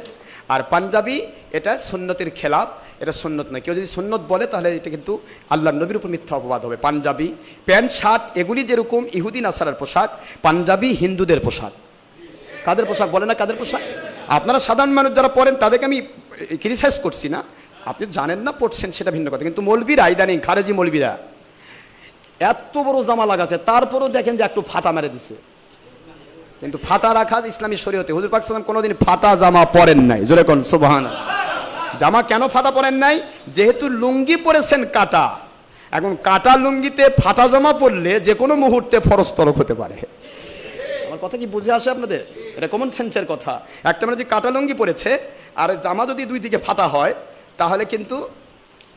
আর পাঞ্জাবি এটা সুন্নতের খেলাফ, এটা সুন্নত নয়। কেউ যদি সুন্নত বলে তাহলে এটা কিন্তু আল্লাহর নবীর উপর মিথ্যা অপবাদ হবে। পাঞ্জাবি, প্যান্ট, শার্ট এগুলি যেরকম ইহুদি নাসারার পোশাক, পাঞ্জাবি হিন্দুদের পোশাক। কাদের পোশাক বলে না? কাদের পোশাক? আপনারা সাধারণ মানুষ যারা পড়েন তাদেরকে আমি ক্রিটিসাইজ করছি না, আপনি জানেন না, পড়ছেন, সেটা ভিন্ন কথা। কিন্তু মৌলবীরা, ইদানিং খারেজি মৌলবীরা এত বড় জামা লাগাচ্ছে, তারপরও দেখেন যে একটু ফাটা মেরে দিছে। কিন্তু ফাটা রাখা ইসলামী শরীয়তে। হুজুর পাক সাল্লাল্লাহু আলাইহি ওয়াসাল্লাম কোনোদিন ফাটা জামা পরেন নাই। জোরে কোন সুবহানাল্লাহ। জামা কেন ফাটা পরেন নাই? যেহেতু লুঙ্গি পরেছেন কাটা। এখন কাটা লুঙ্গিতে ফাটা জামা পরলে যে কোনো মুহূর্তে ফরজ তরক হতে পারে। আমার কথা কি বুঝে আসে আপনাদের? এটা কমন সেন্সের কথা। একটা মানে যদি কাটা লুঙ্গি পরেছে আর জামা যদি দুই দিকে ফাটা হয়, তাহলে কিন্তু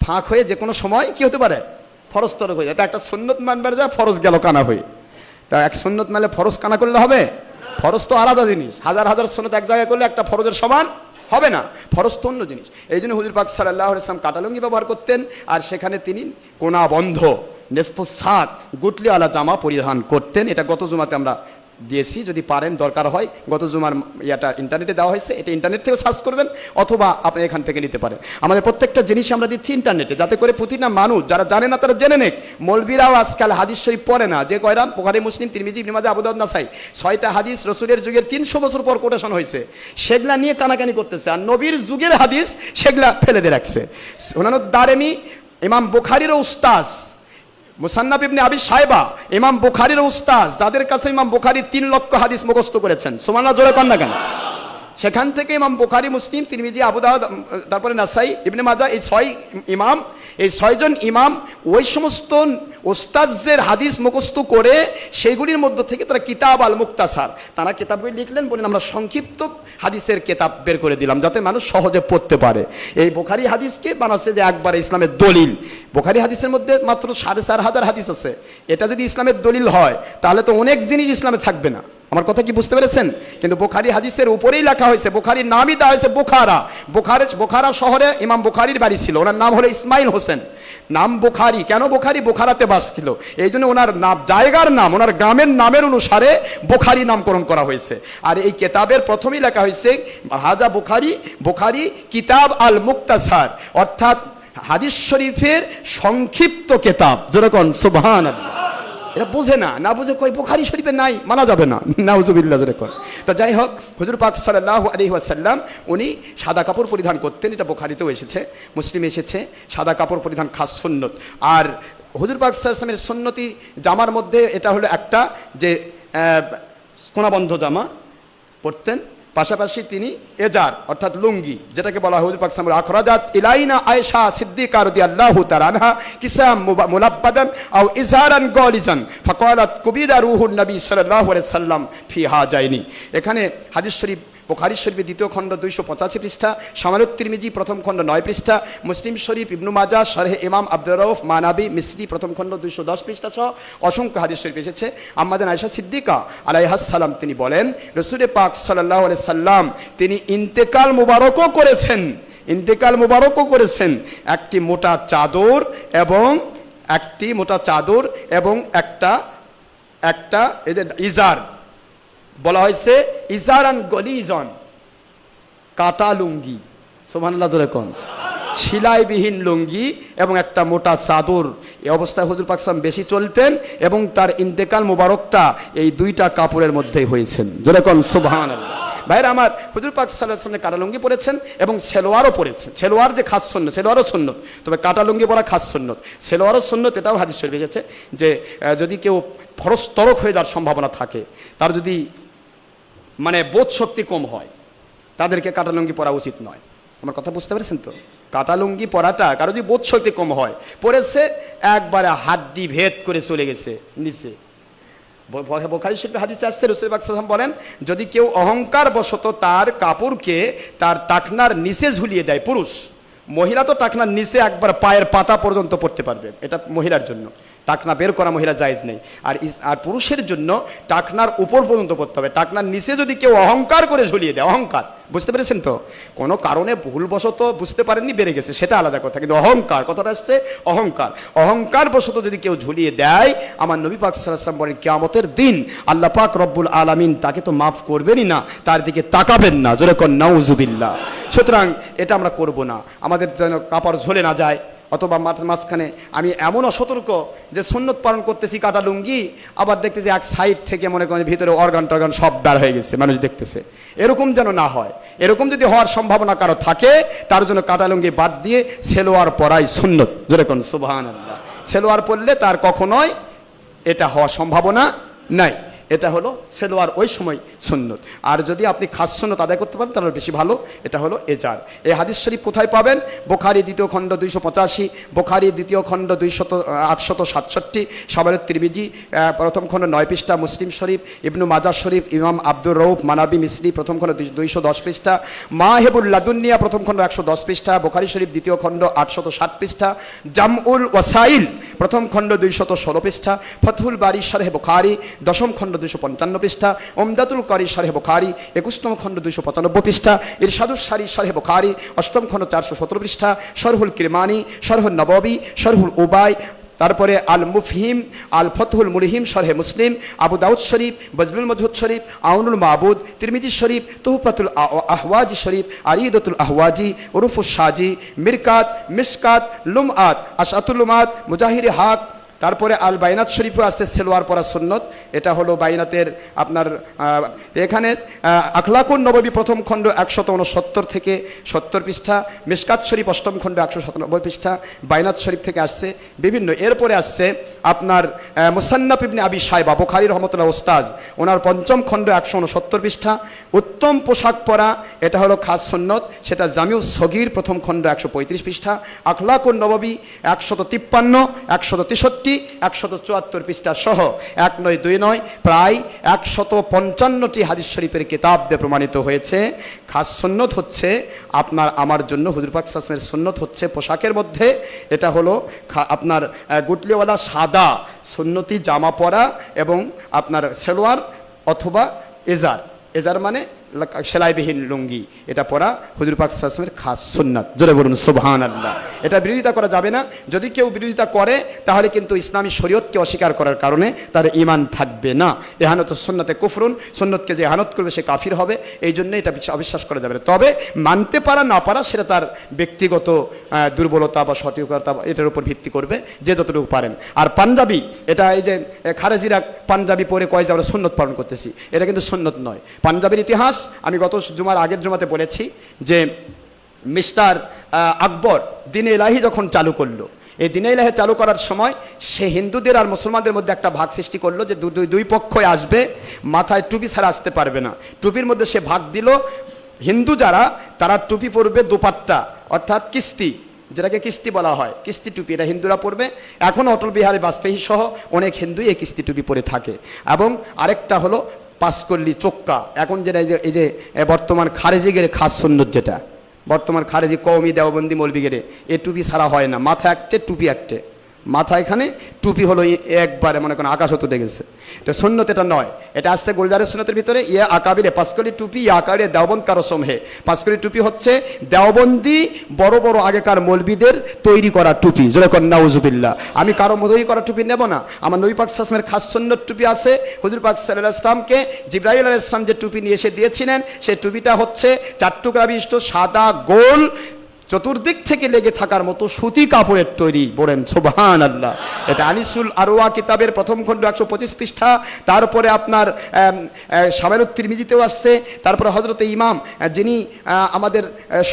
ফাঁক হয়ে যে কোনো সময় কি হতে পারে? ফরজ তরক হয়ে যায়। তা একটা সুন্নত মানবার যায়, ফরজ গেল কানা হয়ে। তা এক সুন্নত মানলে ফরজ কানা করলে হবে? ফরজ তো আলাদা জিনিস। হাজার হাজার সুন্নত এক জায়গায় করলে একটা ফরজের সমান হবে না। ফরজ তো অন্য জিনিস। এই জন্য হুজুর পাক সাল্লাল্লাহু আলাইহি ওয়াসাল্লাম কাটা লুঙ্গি ব্যবহার করতেন, আর সেখানে তিনি কোনা বন্ধ নেসফুস সাক গুটলিওয়ালা জামা পরিধান করতেন। এটা গত জুমাতে আমরা দিয়েছি, যদি পারেন দরকার হয়। গত জুমার এটা ইন্টারনেটে দেওয়া হয়েছে, এটা ইন্টারনেট থেকেও সার্চ করবেন, অথবা আপনি এখান থেকে নিতে পারেন। আমাদের প্রত্যেকটা জিনিস আমরা দিচ্ছি ইন্টারনেটে, যাতে করে প্রতিটা মানুষ যারা জানে না তারা জেনে নেক। মৌলবীরাও আজকাল হাদিস শরীফ পড়ে না। যে কয়রা বুখারী, মুসলিম, তিরমিজি, ইবনে মাজাহ, আবু দাউদ, নাসাই, 6টা হাদিস রসুলের যুগের 300 বছর পর কোটেশন হয়েছে, সেগুলা নিয়ে কানাকানি করতেছে। আর নবীর যুগের হাদিস সেগুলা ফেলে দিয়ে রাখছে। সুনানুদ দারিমি, ইমাম বুখারীরও উস্তাদ মুসান্নাফ ইবনে আবি শায়বা, ইমাম বুখারীর উস্তাদ, যাদের কাছে ইমাম বুখারী 3 লক্ষ হাদিস মুখস্থ করেছেন, সুবহানাল্লাহ জোরে কন না কেন? সেখান থেকে ইমাম বুখারী, মুসলিম, তিরমিজি, আবু দাউদ, তারপরে নাসাই, ইবনে মাজাহ, এই 6 জন ইমাম ওই সমস্ত ওস্তাদের হাদিস মুখস্থ করে সেইগুলির মধ্য থেকে তারা কিতাব আল মুক্তাসার, তারা কিতাবগুলি লিখলেন, বলেন আমরা সংক্ষিপ্ত হাদিসের কিতাব বের করে দিলাম যাতে মানুষ সহজে পড়তে পারে। এই বুখারী হাদিসকে বানাচ্ছে যে একবারে ইসলামের দলিল। বুখারী হাদিসের মধ্যে মাত্র 4,500 হাদিস আছে। এটা যদি ইসলামের দলিল হয় তাহলে তো অনেক জিনিস ইসলামে থাকবে না। আমার কথা কি বুঝতে পেরেছেন? কিন্তু বুখারী হাদিসের উপরেই লেখা হয়েছে, বুখারীর নামই দেওয়া হয়েছে বুখারা। বুখারা শহরে ইমাম বুখারীর বাড়ি ছিল, ওনার নাম হলো ইসমাইল হোসেন। নাম বুখারী কেন? বুখারী বুখারাতে বাস ছিল, এই জন্য ওনার নাম, জায়গার নাম, ওনার গ্রামের নামের অনুসারে বুখারী নামকরণ করা হয়েছে। আর এই কিতাবের প্রথমেই লেখা হয়েছে হাজা বুখারী কিতাব আল মুক্তাসার, অর্থাৎ হাদিস শরীফের সংক্ষিপ্ত কিতাব। যেরকম সুবহানাল্লাহ, এটা বোঝে না বুঝে কই বুখারী শরীফে নাই, মানা যাবে না, নাউজুবিল্লাহ যেরকম। তো যাই হোক, হুজুর পাক সাল্লাল্লাহু আলাইহি ওয়াসাল্লাম উনি সাদা কাপড় পরিধান করতেন, এটা বুখারীতেও এসেছে, মুসলিমে এসেছে। সাদা কাপড় পরিধান খাস সুন্নত। আর হুজুর পাক সাল্লাল্লাহু আলাইহি ওয়াসাল্লামের সুন্নতি জামার মধ্যে এটা হলো একটা যে কোনাবন্ধ জামা পরতেন, পাশাপাশি তিনি এজার অর্থাৎ লুঙ্গি, যেটাকে বলা হয় হুজুর পাক সাল্লাল্লাহু আলাইহি ওয়াসাল্লাম আখরাজাত ইলাইনা আয়েশা সিদ্দিকা রাদিয়াল্লাহু তাআলা আনহা কিসাম মুলাব্বাদান আও ইজারান গালিজান ফাকালাত কুবিদা রূহুন নবী সাল্লাল্লাহু আলাইহি ওয়াসাল্লাম ফি হাজাইনি। এখানে হাদিস শরীফ বুখারী শরীফের দ্বিতীয় খণ্ড 285 পৃষ্ঠা, শামালুত তিরমিজি প্রথম খণ্ড 9 পৃষ্ঠা, মুসলিম শরীফ, ইবনু মাজাহ, শরহে ইমাম আব্দুর রউফ মানাবি মিসরি প্রথম খণ্ড 210 পৃষ্ঠা সহ অসংখ্য হাদিস শরীফ এসেছে। আম্মাজান আয়েশা সিদ্দিকা আলাইহাস সালাম তিনি বলেন, রাসূল পাক সাল্লাল্লাহু আলাইহি সাল্লাম তিনি ইন্তেকাল মুবারকও করেছেন একটি মোটা চাদর এবং একটা এই যে ইজার বলা হয়েছে, ইজারান গলিজন, কাটা লুঙ্গি, সুবহানাল্লাহ জোরে কোন, সেলাইবিহীন লুঙ্গি এবং একটা মোটা চাদর। এই অবস্থায় হুজুর পাক সাল্লাল্লাহু আলাইহি ওয়াসাল্লাম বেশি চলতেন এবং তার ইন্তেকাল মুবারকটা এই 2টা কাপড়ের মধ্যেই হয়েছেন। জোরে কোন সুবহানাল্লাহ। ভাইরা আমার, হুজুর পাক সাল্লাল্লাহু আলাইহি ওয়াসাল্লাম কাটা লুঙ্গি পরেছেন এবং সেলোয়ারও পরেছেন। সেলোয়ার যে খাস সুন্নত, সেলোয়ারও সুন্নত, তবে কাটা লুঙ্গি পরা খাস সুন্নত, সেলোয়ারও সুন্নত। এটাও হাদিস শরীফে এসেছে যে যদি কেউ ফরজ তরক হয়ে যাওয়ার সম্ভাবনা থাকে, তার যদি মানে বোধ শক্তি কম হয়, তাদেরকে কাটা লুঙ্গি পরা উচিত নয়। আমার কথা বুঝতে পেরেছেন তো? কাটা লুঙ্গি পরাটা কারো যদি বোধ শক্তি কম হয়, পরেছে একবারে হাড্ডি ভেদ করে চলে গেছে নিচে। বুখারী শরীফে হাদিসে আসছে, রাসূল পাক সাল্লাল্লাহু আলাইহি ওয়াসাল্লাম বলেন, যদি কেউ অহংকার বশত তার কাপড়কে তার টাকনার নিচে ঝুলিয়ে দেয়, পুরুষ, মহিলা তো টাকনার নিচে একবার পায়ের পাতা পর্যন্ত পড়তে পারবে, এটা মহিলার জন্য, টাকনা বের করা মহিলা জায়েজ নেই। আর পুরুষের জন্য টাকনার উপর পর্যন্ত পড়তে হবে। টাকনার নিচে যদি কেউ অহংকার করে ঝুলিয়ে দেয়, অহংকার, বুঝতে পেরেছেন তো? কোনো কারণে ভুলবশত বুঝতে পারেননি, বেড়ে গেছে, সেটা আলাদা কথা, কিন্তু অহংকার কথাটা আসছে অহংকার বশত যদি কেউ ঝুলিয়ে দেয়, আমার নবী পাক সাল্লাল্লাহু আলাইহি ওয়াসাল্লাম বলেন কিয়ামতের দিন আল্লাহ পাক রব্বুল আলামিন তাকে তো মাফ করবেনই না, তার দিকে তাকাবেন না। জোরে কোন নাউজুবিল্লাহ। সুতরাং এটা আমরা করব না, আমাদের যেন কাপড় ঝুলে না যায়। অথবা মাঝখানে আমি এমন অসতর্ক যে সুন্নত পালন করতেছি কাটা লুঙ্গি, আবার দেখতেছি এক সাইড থেকে মনে করেন ভিতরে অর্গান টর্গান সব বের হয়ে গেছে, মানুষ দেখতেছে, এরকম যেন না হয়। এরকম যদি হওয়ার সম্ভাবনা কারো থাকে, তার জন্য কাটা লুঙ্গি বাদ দিয়ে সেলোয়ার পরাই সুন্নত। যেরকম সুবহানাল্লাহ, সেলোয়ার পরলে তার কখনোই এটা হওয়ার সম্ভাবনা নাই। এটা হলো সেলোয়ার ওই সময় সুন্নত। আর যদি আপনি খাস সুন্নত আদায় করতে পারেন তাহলে বেশি ভালো। এটা হলো এজার। এই হাদিস শরীফ কোথায় পাবেন? বুখারী দ্বিতীয় খণ্ড 285, বুখারী দ্বিতীয় খণ্ড 867, শামালুত তিরমিজি প্রথম খণ্ড 9 পৃষ্ঠা, মুসলিম শরীফ, ইবনু মাজাহ শরীফ, ইমাম আব্দুর রউফ মানাবি মিসরি প্রথম খণ্ড 210 পৃষ্ঠা, মাহিবুল লাদুনিয়া প্রথম খণ্ড 110 পৃষ্ঠা, বুখারী শরীফ দ্বিতীয় খণ্ড 860 পৃষ্ঠা, জামউল ওয়াসাইল প্রথম খণ্ড 216 পৃষ্ঠা, ফতহুল বারী শরহে বুখারী দশম খণ্ড 255 পৃষ্ঠা, উমদাতুল কারী শরহে বুখারী 21তম খণ্ড 295 পৃষ্ঠা, ইরশাদুস সারী শরহে বুখারী 8ম খণ্ড 417 পৃষ্ঠা, শরহুল কিরমানি, শরহুল নববী, শরহুল উবাই, তারপরে আল মুফহিম, আল ফতহুল মুলহিম শরহে মুসলিম, আবু দাউদ শরীফ, বজলুল মজহুদ শরীফ, আউনুল মাবুদ, তিরমিজি শরীফ, তুহফাতুল আহওয়াজি শরীফ, আরিদাতুল আহওয়াজি, উরুফুস শাজি, মিরকাত, মিশকাত, লুমআত, আশআতুল লুমাত, মুজাহির হাক, তারপরে আল বাইনাত শরীফও আসছে সেলোয়ার পরা সুন্নত, এটা হলো বাইনাতের আপনার এখানে আখলাকুন নববী প্রথম খণ্ড 169 থেকে 70 পৃষ্ঠা, মিশকাত শরীফ অষ্টম খণ্ড 197 পৃষ্ঠা, বাইনাত শরীফ থেকে আসছে বিভিন্ন। এরপরে আসছে আপনার মুসান্নাফ ইবনে আবি শায়বা বুখারী রহমতুল্লাহ ওস্তাজ, ওনার পঞ্চম খণ্ড 169 পৃষ্ঠা। উত্তম পোশাক পরা এটা হলো খাস সুন্নত, সেটা জামিউ সগীর প্রথম খণ্ড 135 পৃষ্ঠা। আখলাকুন নববী 153, 163, 174 পৃষ্ঠা সহ 1 নয় 2 নয় প্রায় 155টি হাদিস শরীফের কিতাব দিয়ে প্রমাণিত হয়েছে খাস সুন্নত হচ্ছে আপনার আমার জন্য হুজুর পাক সাল্লাল্লাহু আলাইহি ওয়াসাল্লামের সুন্নত হচ্ছে পোশাকের মধ্যে এটা হলো আপনার গুটলিওয়ালা সাদা সুন্নতি জামা পরা এবং আপনার সেলোয়ার অথবা এজার, এজার মানে সেলাইবিহীন লুঙ্গি, এটা পরা হুজুর পাক সাল্লাল্লাহু আলাইহি ওয়াসাল্লামের খাস সুন্নাত। জোরে বলুন সুবহানাল্লাহ। এটা বিরোধিতা করা যাবে না, যদি কেউ বিরোধিতা করে তাহলে কিন্তু ইসলামী শরীয়তকে অস্বীকার করার কারণে তার ঈমান থাকবে না। ইহানত সুন্নাতে কুফরুন, সুন্নতকে যে ইহানত করবে সে কাফির হবে, এই জন্য এটা অবিশ্বাস করা যাবে না। তবে মানতে পারা না পারা সেটা তার ব্যক্তিগত দুর্বলতা বা সঠিকতা এটার উপর ভিত্তি করবে, যে যতটুকু পারেন। আর পাঞ্জাবি, এটা এই যে খারেজিরা পাঞ্জাবি পরে কয় যে আমরা সুন্নত পালন করতেছি, এটা কিন্তু সুন্নত নয়। পাঞ্জাবির ইতিহাস আমি গত জুমার আগের জুমাতে বলেছি যে মিস্টার আকবর দিনে ইলাহি যখন চালু করলো, এই দিনে ইলাহি চালু করার সময় সে হিন্দুদের আর মুসলমানদের মধ্যে একটা ভাগ সৃষ্টি করলো যে দুই পক্ষই আসবে, মাথায় টুপি ছাড়া আসতে পারবে না। টুপির মধ্যে সে ভাগ দিল, হিন্দু যারা তারা টুপি পরবে দোপাট্টা অর্থাৎ কিস্তি, যেটাকে কিস্তি বলা হয়, কিস্তি টুপি, এটা হিন্দুরা পরবে। এখন অটল বিহারী বাজপেয়ী সহ অনেক হিন্দুই এই কিস্তি টুপি পরে থাকে। এবং আরেকটা হলো পাঁচকল্লি চোক্কা, এখন যেটা এই যে বর্তমান খারেজি গেরে খাস সুন্নত, যেটা বর্তমান খারেজি কওমি দেওবন্দি মৌলবি গেরে এ টুপি ছাড়া হয় না, মাথা একটা টুপি একটা, মাথা এখানে টুপি হলো একবারে মনে করেন আকাশ হতে গেছে। তো সুন্নত এটা নয়, এটা আসছে গুলজারের সুন্নতের ভিতরে ইয়ে আকাবিরে পাঁচকলি টুপি, ইয়ে আকাবিরে দেওবন্দ কারো সমহে। পাঁচকলি টুপি হচ্ছে দেওবন্দি বড় বড় আগেকার মৌলবিদের তৈরি করা টুপি, যেরকম নাউজুবিল্লাহ। আমি কারো তৈরি করা টুপি নেব না, আমার নবী পাক সাল্লাল্লাহু আলাইহি ওয়াসাল্লামের খাস সুন্নত টুপি আছে। হুজুর পাক সাল্লাল্লাহু আলাইহি ওয়াসাল্লামকে জিবরাইল আলাইহিস সালাম যে টুপি নিয়ে এসে দিয়েছিলেন, সেই টুপিটা হচ্ছে 4 টুকরা বিশিষ্ট সাদা গোল চতুর্দিক থেকে লেগে থাকার মতো সুতি কাপড়ের তৈরি। বলেন সুবহানাল্লাহ। এটা আনিসুল আরওয়া কিতাবের প্রথম খণ্ড 125 পৃষ্ঠা। তারপরে আপনার শামাইলুত তিরমিজিতেও আসছে। তারপরে হযরতে ইমাম যিনি আমাদের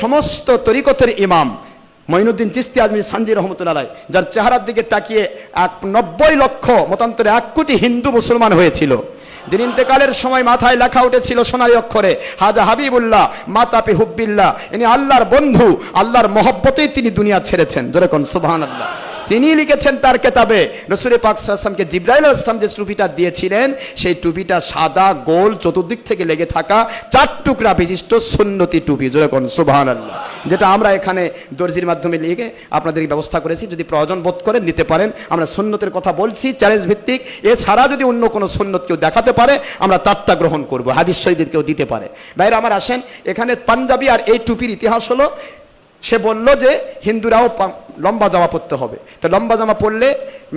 সমস্ত তরিকতের ইমাম মঈনুদ্দিন চিশতি আজমি সানজি রহমতুল্লাহ আলাইহি, যার চেহারার দিকে তাকিয়ে 90 লক্ষ মতান্তরে 1 কোটি হিন্দু মুসলমান হয়েছিল, যিনি ইন্তেকালের সময় মাথায় লেখা উঠেছিল সোনালী অক্ষরে হাজা হাবিবুল্লাহ মাতাপি হুব্বিল্লাহ, ইনি আল্লাহর বন্ধু, আল্লাহর মহব্বতেই তিনি দুনিয়া ছেড়েছেন। জোরে কোন সুবহানাল্লাহ। তিনি লিখেছেন তার কিতাবে রাসূল পাক সাল্লাল্লাহু আলাইহি ওয়াসাল্লামকে জিবরাইল আলাইহিস সালাম যে টুপিটা দিয়েছিলেন, সেই টুপিটা সাদা গোল চতুর্দিক থেকে লেগে থাকা 4 টুকরা বিশিষ্ট সুন্নতি টুপি। জোরে কোন সুবহানাল্লাহ। যেটা আমরা এখানে দর্জির মাধ্যমে লিখে আপনাদের ব্যবস্থা করেছি, যদি প্রয়োজন বোধ করেন নিতে পারেন। আমরা সুন্নতের কথা বলছি চ্যালেঞ্জ ভিত্তিক, এছাড়া যদি অন্য কোনো সুন্নত কেউ দেখাতে পারে আমরা তারটা গ্রহণ করব, হাদিস শরীফ কেউ দিতে পারে। ভাইরা আমার আসেন, এখানে পাঞ্জাবি আর এই টুপির ইতিহাস হলো, সে বলল যে হিন্দুরাও লম্বা জামা পরতে হবে। তো লম্বা জামা পরলে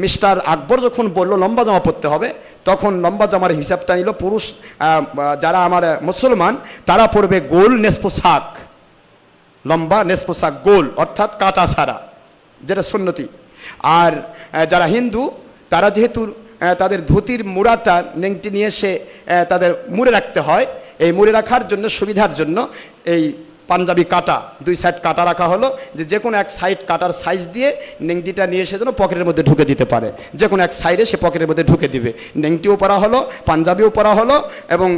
মিস্টার আকবর যখন বলল লম্বা জামা পরতে হবে, তখন লম্বা জামার হিসাবটা নিল, পুরুষ যারা আমার মুসলমান তারা পরবে গোল নেসপোশাক, লম্বা নেসপোশাক গোল অর্থাৎ কাটা ছাড়া, যেটা সুন্নতি। আর যারা হিন্দু তারা যেহেতু তাদের ধুতির মুড়াটা নেংটি নিয়ে এসে তাদের মুড়ে রাখতে হয়, এই মুড়ে রাখার জন্য সুবিধার জন্য এই পাঞ্জাবি কাটা 2 সাইড কাটা রাখা হলো, যে কোনো এক সাইড কাটার সাইজ দিয়ে নেংটিটা নিয়ে এসে যেন পকেটের মধ্যে ঢুকে দিতে পারে, যে কোনো এক সাইডে সে পকেটের মধ্যে ঢুকে দিবে। নেংটিও পরা হলো, পাঞ্জাবিও পরা হলো এবং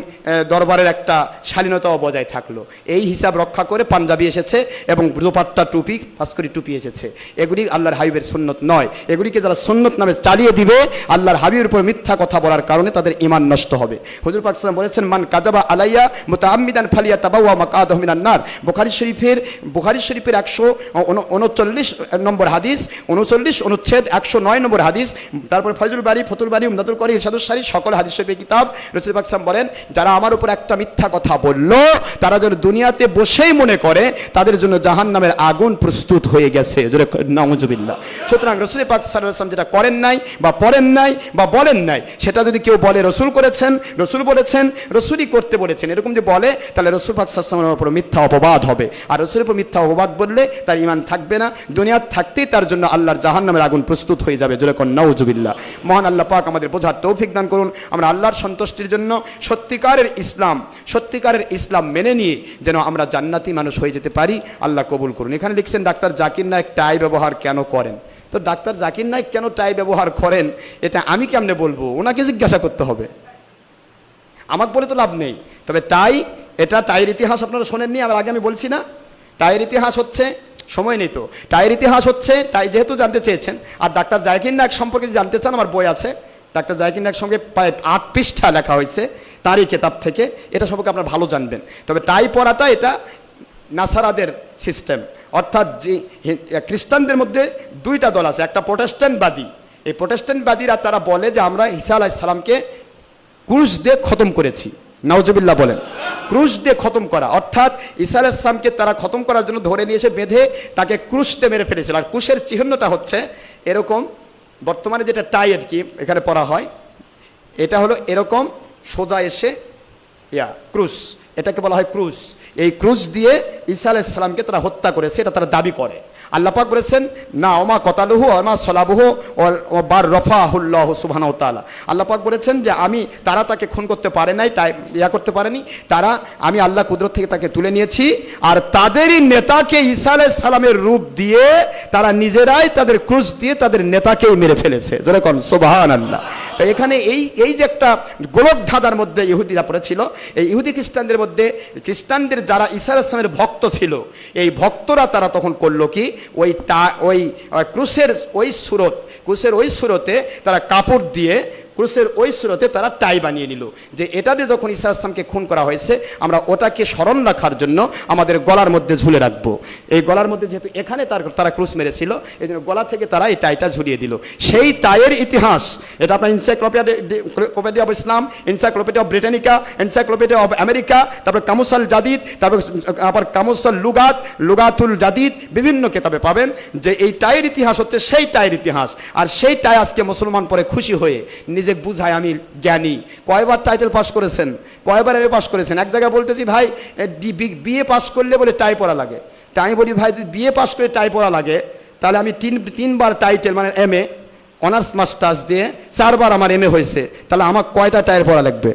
দরবারের একটা শালীনতাও বজায় থাকলো। এই হিসাব রক্ষা করে পাঞ্জাবি এসেছে এবং দোপাট্টা টুপি পাঁচকড়ি টুপি এসেছে। এগুলি আল্লাহর হাবিবের সুন্নত নয়। এগুলিকে যারা সুন্নত নামে চালিয়ে দিবে, আল্লাহর হাবিবের উপর মিথ্যা কথা বলার কারণে তাদের ঈমান নষ্ট হবে। হুজুর পাক সাল্লাল্লাহু আলাইহি ওয়াসাল্লাম বলেছেন, মান কাযাবা আলাইয়া মুতাআম্মিদান ফালিয়াতাবাওয়া মাকআদাহু মিনান নার। বুখারী শরীফের 139 নম্বর হাদিস, 39 অনুচ্ছেদ 109 নম্বর হাদিস। তারপর ফয়জুল বারী, ফতুল বারী, উমদাতুল করি, ইরশাদুস সারি সকল হাদিস শরীফের কিতাব। রাসূল পাক সাল্লাল্লাহু আলাইহি ওয়াসাল্লাম বলেন, যারা আমার উপর একটা মিথ্যা কথা বলল, তারা যেন দুনিয়াতে বসেই মনে করে তাদের জন্য জাহান্নামের আগুন প্রস্তুত হয়ে গেছে। জোরে নাউজুবিল্লাহ। সুতরাং রাসূল পাক সাল্লাল্লাহু আলাইহি ওয়াসাল্লাম যেটা করেন নাই বা পড়েন নাই বা বলেন নাই, সেটা যদি কেউ বলে রসুল করেছেন, রসুল বলেছেন, রসুলই করতে বলেছেন, এরকম যে বলে, তাহলে রাসূল পাক সাল্লাল্লাহু আলাইহি ওয়াসাল্লামের উপর মিথ্যা অপবাদ বরবাদ হবে। আর রসুলের উপর মিথ্যা অপবাদ বললে তার ঈমান থাকবে না, দুনিয়ার থাকতেই তার জন্য আল্লাহর জাহান্নামের আগুন প্রস্তুত হয়ে যাবে। যেরকম নাউজুবিল্লাহ। মহান আল্লাহ পাক আমাদের বোঝার তৌফিক দান করুন। আমরা আল্লাহর সন্তুষ্টির জন্য সত্যিকারের ইসলাম মেনে নিয়ে যেন আমরা জান্নাতি মানুষ হয়ে যেতে পারি, আল্লাহ কবুল করুন। এখানে লিখছেন ডাক্তার জাকির নায়েক টাই ব্যবহার কেন করেন। তো ডাক্তার জাকির নায়েক কেন টাই ব্যবহার করেন এটা আমি কেমনে বলবো, ওনাকে জিজ্ঞাসা করতে হবে, আমাকে বলে তো লাভ নেই। তবে টাইয়ের ইতিহাস আপনারা শোনেননি, আমার আগে আমি বলছি না, টাইয়ের ইতিহাস হচ্ছে, সময় নেই তো, টাইয়ের ইতিহাস হচ্ছে, টাই যেহেতু জানতে চেয়েছেন, আর ডাক্তার জাকির নায়েক সম্পর্কে যদি জানতে চান আমার বই আছে, ডাক্তার জাকির নায়েক সঙ্গে প্রায় 8 পৃষ্ঠা লেখা হয়েছে তারই কিতাব থেকে, এটা সম্পর্কে আপনারা ভালো জানবেন। তবে টাই পরাটা এটা নাসারাদের সিস্টেম, অর্থাৎ যে খ্রিস্টানদের মধ্যে 2টা দল আছে, একটা প্রোটেস্ট্যান্টবাদী। এই প্রোটেস্ট্যান্টবাদীরা তারা বলে যে আমরা ঈসা আলাইহিস সালামকে ক্রুশ দিয়ে খতম করেছি। নাউজুবিল্লাহ বলেন। ক্রুশ দিয়ে খতম করা অর্থাৎ ঈসা আলাইহিস সালামকে তারা খতম করার জন্য ধরে নিয়ে এসে বেঁধে তাকে ক্রুশ দিয়ে মেরে ফেলেছিল। আর ক্রুশের চিহ্নটা হচ্ছে এরকম, বর্তমানে যেটা টাই আর কি এখানে পরা হয়, এটা হলো এরকম সোজা এসে ক্রুশ, এটাকে বলা হয় ক্রুশ। এই ক্রুশ দিয়ে ঈসা আলাইহিস সালামকে তারা হত্যা করেছে, এটা তারা দাবি করে। আল্লাহ পাক বলেছেন না ওমা কতালুহু ওমা সলাবুহু বার রফাহুল্লাহু সুবহানাহু ওয়া তাআলা। আল্লাহ পাক বলেছেন যে তারা তাকে খুন করতে পারে নাই, করতে পারেনি, আমি আল্লাহ কুদরত থেকে তাকে তুলে নিয়েছি। আর তাদেরই নেতাকে ঈসা আলাইহিস সালামের রূপ দিয়ে তারা নিজেরাই তাদের ক্রুশ দিয়ে তাদের নেতাকেই মেরে ফেলেছে। জোরে কোন সুবহানাল্লাহ। তো এখানে এই যে একটা গোলক ধাঁধার মধ্যে ইহুদিরা পড়েছিল, এই ইহুদি খ্রিস্টানদের যারা ঈসা আলাইহিস সালামের ভক্ত ছিল, এই ভক্তরা তারা তখন করলো কি, ওই ক্রুশের ওই সুরতে তারা কাপড় দিয়ে ক্রুশের ওই সুরতে তারা টাই বানিয়ে নিল, যে এটা দিয়ে যখন ঈসা আলাইহিস সালামকে খুন করা হয়েছে আমরা ওটাকে স্মরণ রাখার জন্য আমাদের গলার মধ্যে ঝুলে রাখবো। এই গলার মধ্যে যেহেতু এখানে তারা ক্রুশ মেরেছিল, এই জন্য গলা থেকে তারা এই টাইটা ঝুলিয়ে দিল। সেই টাইয়ের ইতিহাস এটা আপনার encyclopedia of Islam, encyclopedia of Britannica, encyclopedia of America, তারপর কামুসাল জাদিদ, তারপর আবার কামুসাল লুগাতুল জাদিদ, বিভিন্ন কিতাবে পাবেন যে এই টাইয়ের ইতিহাস হচ্ছে সেই টাইয়ের ইতিহাস। আর সেই টাই আজকে মুসলমান পরে খুশি হয়ে নিজে বুঝায় আমি জ্ঞানী। কয়বার টাইটেল পাস করেছেন, কয়বার এমএ পাস করেছেন। এক জায়গায় বলতেছি ভাই বিএ পাস করলে বলে টাই পড়া লাগে, তাই বলি ভাই বিএ পাস করে টাই পড়া লাগে তাহলে আমি তিনবার টাইটেল মানে এমএ অনার্স মাস্টার্স দিয়ে 4বার আমার এমএ হয়েছে, তাহলে আমার কয়টা টাই পড়া লাগবে,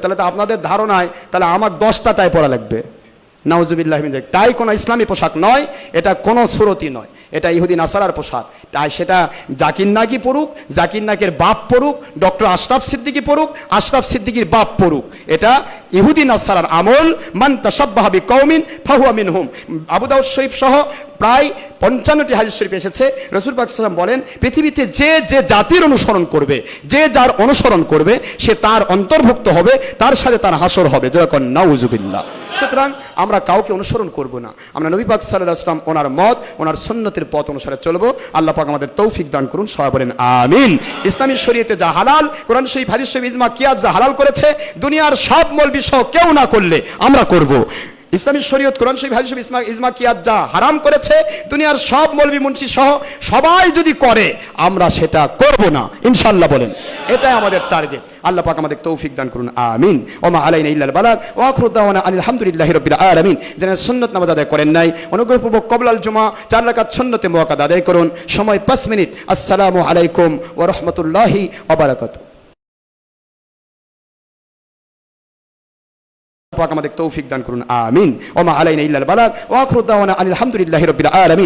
তাহলে তো আপনাদের ধারণায় তাহলে আমার 10টা টাই পড়া লাগবে। নাউজুবিল্লাহ মিন যালিক। টাই কোনো ইসলামী পোশাক নয়, এটা কোনো সুরতি নয়, এটা ইহুদি নাসারার পোশাক। তাই সেটা জাকির নায়েকই পড়ুক, জাকির নায়েকের বাপ পড়ুক, ডক্টর আশরাফ সিদ্দিকী পড়ুক, আশরাফ সিদ্দিকীর বাপ পড়ুক, এটা ইহুদি নাসারার আমল। মান তাশাব্বাহা বিকওমিন ফাহুয়া মিনহুম। আবু দাউদ শরীফ সহ প্রায় 55টি হাদিস শরীফ এসেছে, রাসূল পাক সাল্লাল্লাহু আলাইহি ওয়াসাল্লাম বলেন পৃথিবীতে যে জাতির অনুসরণ করবে, যে যার অনুসরণ করবে সে তার অন্তর্ভুক্ত হবে, তার সাথে তার হাসর হবে। যেরকম নাউজুবিল্লাহ। সুতরাং আমরা কাউকে অনুসরণ করব না, আমরা নবী পাক সাল্লাল্লাহু আলাইহি ওয়াসাল্লাম ওনার মত ওনার সুন্নতের পথ অনুসারে চলবো। আল্লাহ পাক আমাদের তৌফিক দান করুন, সবাই বলেন আমিন। ইসলামী শরীয়তে যা হালাল, কোরআন শরীফ হাদিস শরীফ ইজমা কিয়াস যা হালাল করেছে, দুনিয়ার সব মৌলবি সহ কেউ না করলে আমরা করব। ইসলামী শরীয়ত কোরআন শরীফ হাদিস শরীফ ইজমা কিয়াস যা হারাম করেছে, দুনিয়ার সব মৌলবি মুন্সি সহ সবাই যদি করে আমরা সেটা করব না ইনশাআল্লাহ। বলেন এটাই আমাদের টার্গেট। আল্লাহ পাক আমাদের তৌফিক দান করুন, আমিন। ওমা আলাইনা ইল্লাল বালাগ ওয়া আখিরু দাওয়ানা আলহামদুলিল্লাহি রাব্বিল আলামিন। যারা সুন্নাত নামাজ আদায় করেন নাই অনুগ্রহপূর্বক ক্বাবলাল জুমা 4 রাকাত সুন্নতে মুআক্কাদা আদায় করুন। সময় 5 মিনিট। আসসালামু আলাইকুম ওয়া রাহমাতুল্লাহি ওয়া বারাকাতুহু। পাক আমাদের তৌফিক দান করুন, আমিন। ওমা আলাইনা ইল্লাল বালাগ ওয়া আখিরু দাওয়ানা আলহামদুলিল্লাহি রাব্বিল আলামিন।